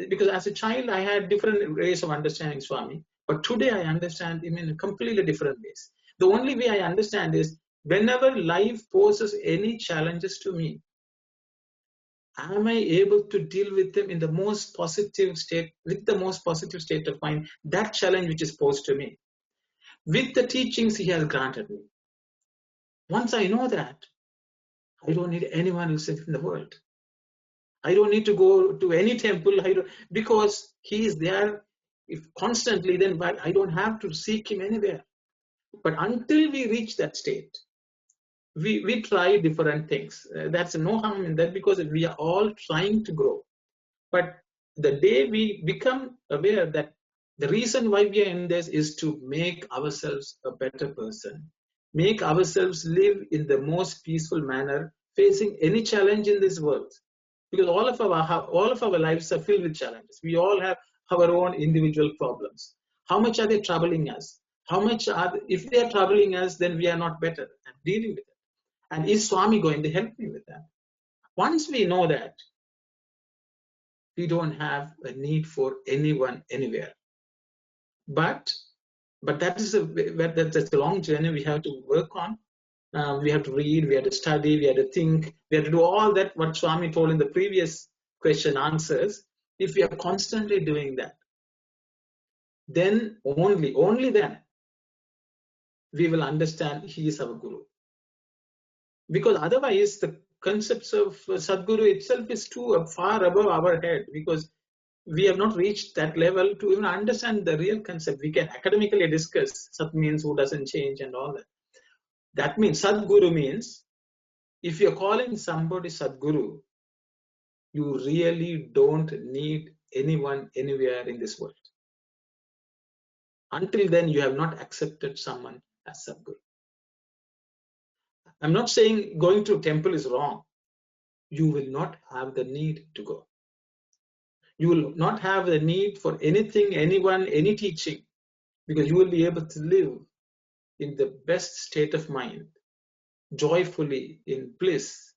because as a child I had different ways of understanding Swami, but today I understand him in completely different ways. The only way I understand is, whenever life poses any challenges to me, am I able to deal with them in the most positive state, with the most positive state of mind, that challenge which is posed to me, with the teachings he has granted me. Once I know that, I don't need anyone else in the world. I don't need to go to any temple, because he is there constantly, then I don't have to seek him anywhere. But until we reach that state, we try different things. That's no harm in that, because we are all trying to grow. But the day we become aware that the reason why we are in this is to make ourselves a better person, make ourselves live in the most peaceful manner, facing any challenge in this world. Because all of our lives are filled with challenges. We all have our own individual problems. How much are they troubling us? If they are troubling us, then we are not better at dealing with it. And is Swami going to help me with that? Once we know that, we don't have a need for anyone anywhere. But But that's a long journey we have to work on. We have to read, we have to study, we have to think, we have to do all that what Swami told in the previous question answers. If we are constantly doing that, then only then we will understand he is our Guru. Because otherwise the concepts of Sadguru itself is too far above our head, because we have not reached that level to even understand the real concept. We can academically discuss Sat means who doesn't change and all that. That means Sadguru means if you're calling somebody Sadguru, you really don't need anyone anywhere in this world. Until then, you have not accepted someone as Sadguru. I'm not saying going to temple is wrong. You will not have the need to go. You will not have the need for anything, anyone, any teaching, because you will be able to live in the best state of mind, joyfully, in bliss,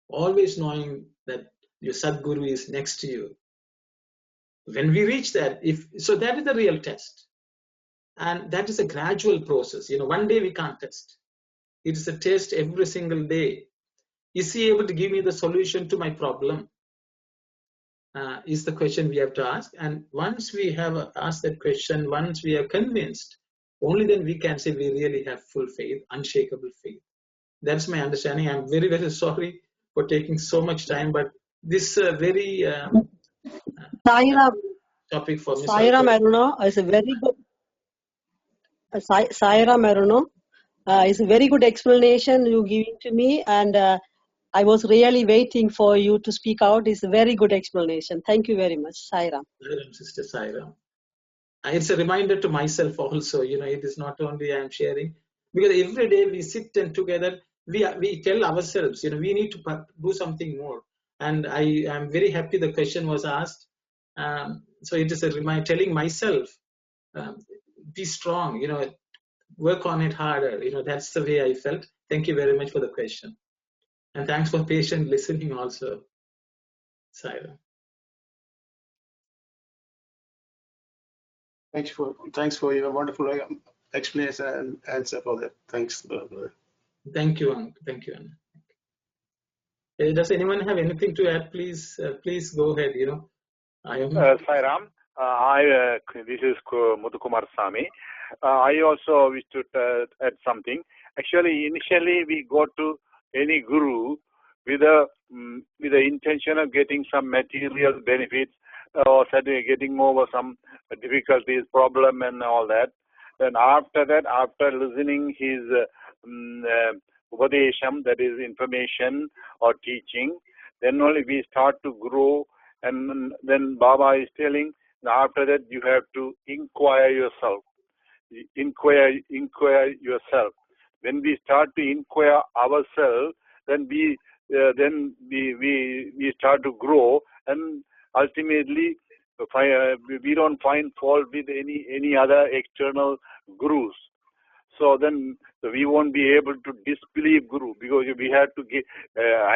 always knowing that your Sadguru is next to you. When we reach that, so that is the real test. And that is a gradual process. One day we can't test. It is a test every single day. Is he able to give me the solution to my problem? Is the question we have to ask. And once we have asked that question, once we are convinced, only then we can say we really have full faith, unshakable faith. That's my understanding. I'm very, very sorry for taking so much time, but this very Sairam, topic for me. Sairam Aruna is a very good. Sairam Aruna is a very good explanation you giving to me, and I was really waiting for you to speak out. It's a very good explanation. Thank you very much, Sairam. Sairam, Sister Sairam. It's a reminder to myself also. It is not only I'm sharing, because every day we sit and together we tell ourselves, we need to do something more. And I am very happy the question was asked. So it is a reminder, telling myself, be strong, work on it harder. That's the way I felt. Thank you very much for the question, and thanks for patient listening also, Saira. Thanks for your wonderful explanation and answer for that. Thanks, brother. Thank you, Anna. Thank you, Anna. Does anyone have anything to add? Please go ahead. I am. Sairam, this is Muthukumar Sami. I also wish to add something. Actually, initially we go to any guru with the intention of getting some material benefits or getting over some difficulties, problem, and all that. Then after that, after listening his upadesham, that is information or teaching, then only we start to grow. And then Baba is telling, after that you have to inquire yourself. Inquire yourself. When we start to inquire ourselves, then we start to grow, and ultimately we don't find fault with any other external gurus. So then we won't be able to disbelieve Guru, because we have to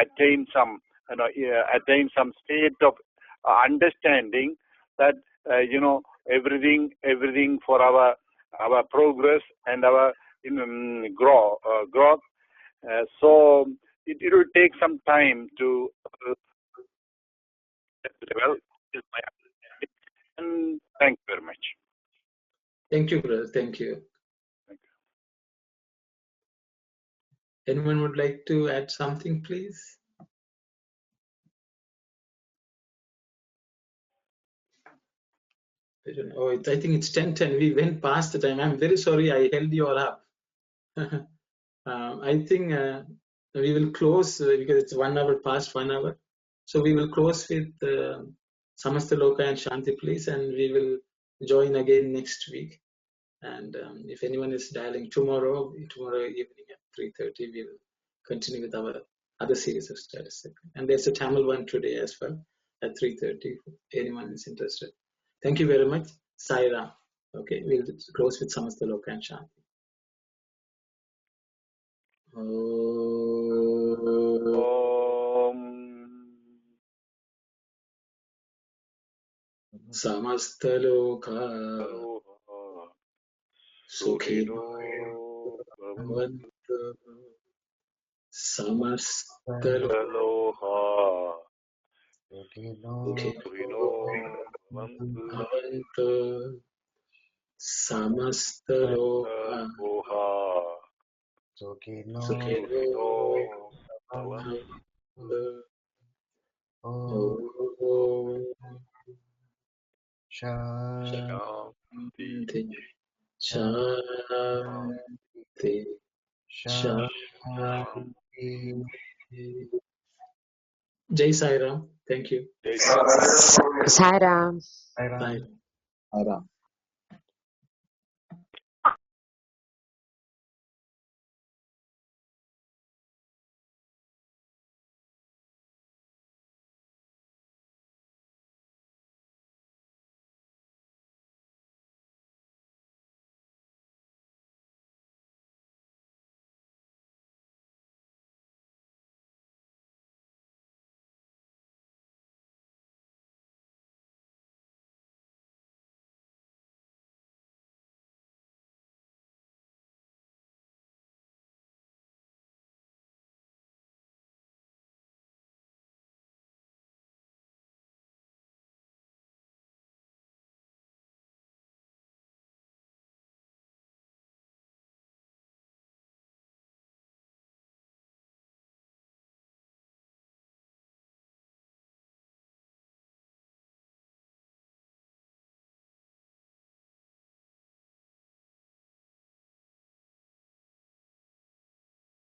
attain some state of understanding that everything for our progress and our growth. So it will take some time to level. And thank you very much. Thank you, brother. Thank you. Anyone would like to add something, please? I don't know. I think it's 10:10. We went past the time. I'm very sorry I held you all up. I think we will close because it's 1 hour past 1 hour. So we will close with Samasta Loka and Shanti, please, and we will join again next week. And if anyone is dialing tomorrow evening at 3:30, we will continue with our other series of studies. And there's a Tamil one today as well at 3:30. If anyone is interested. Thank you very much, Saira. Okay, we'll close with Samasta Loka and Shanti. Samasta Loka Sukhino Bhavantu Samastaloha Sukhino Bhavantu Samastaloha Sukhino Bhavantu Shanti Shanti Shanti. Jai Sai Ram. Thank you. Jai Sai Ram. Sai Ram. Bye. Ram.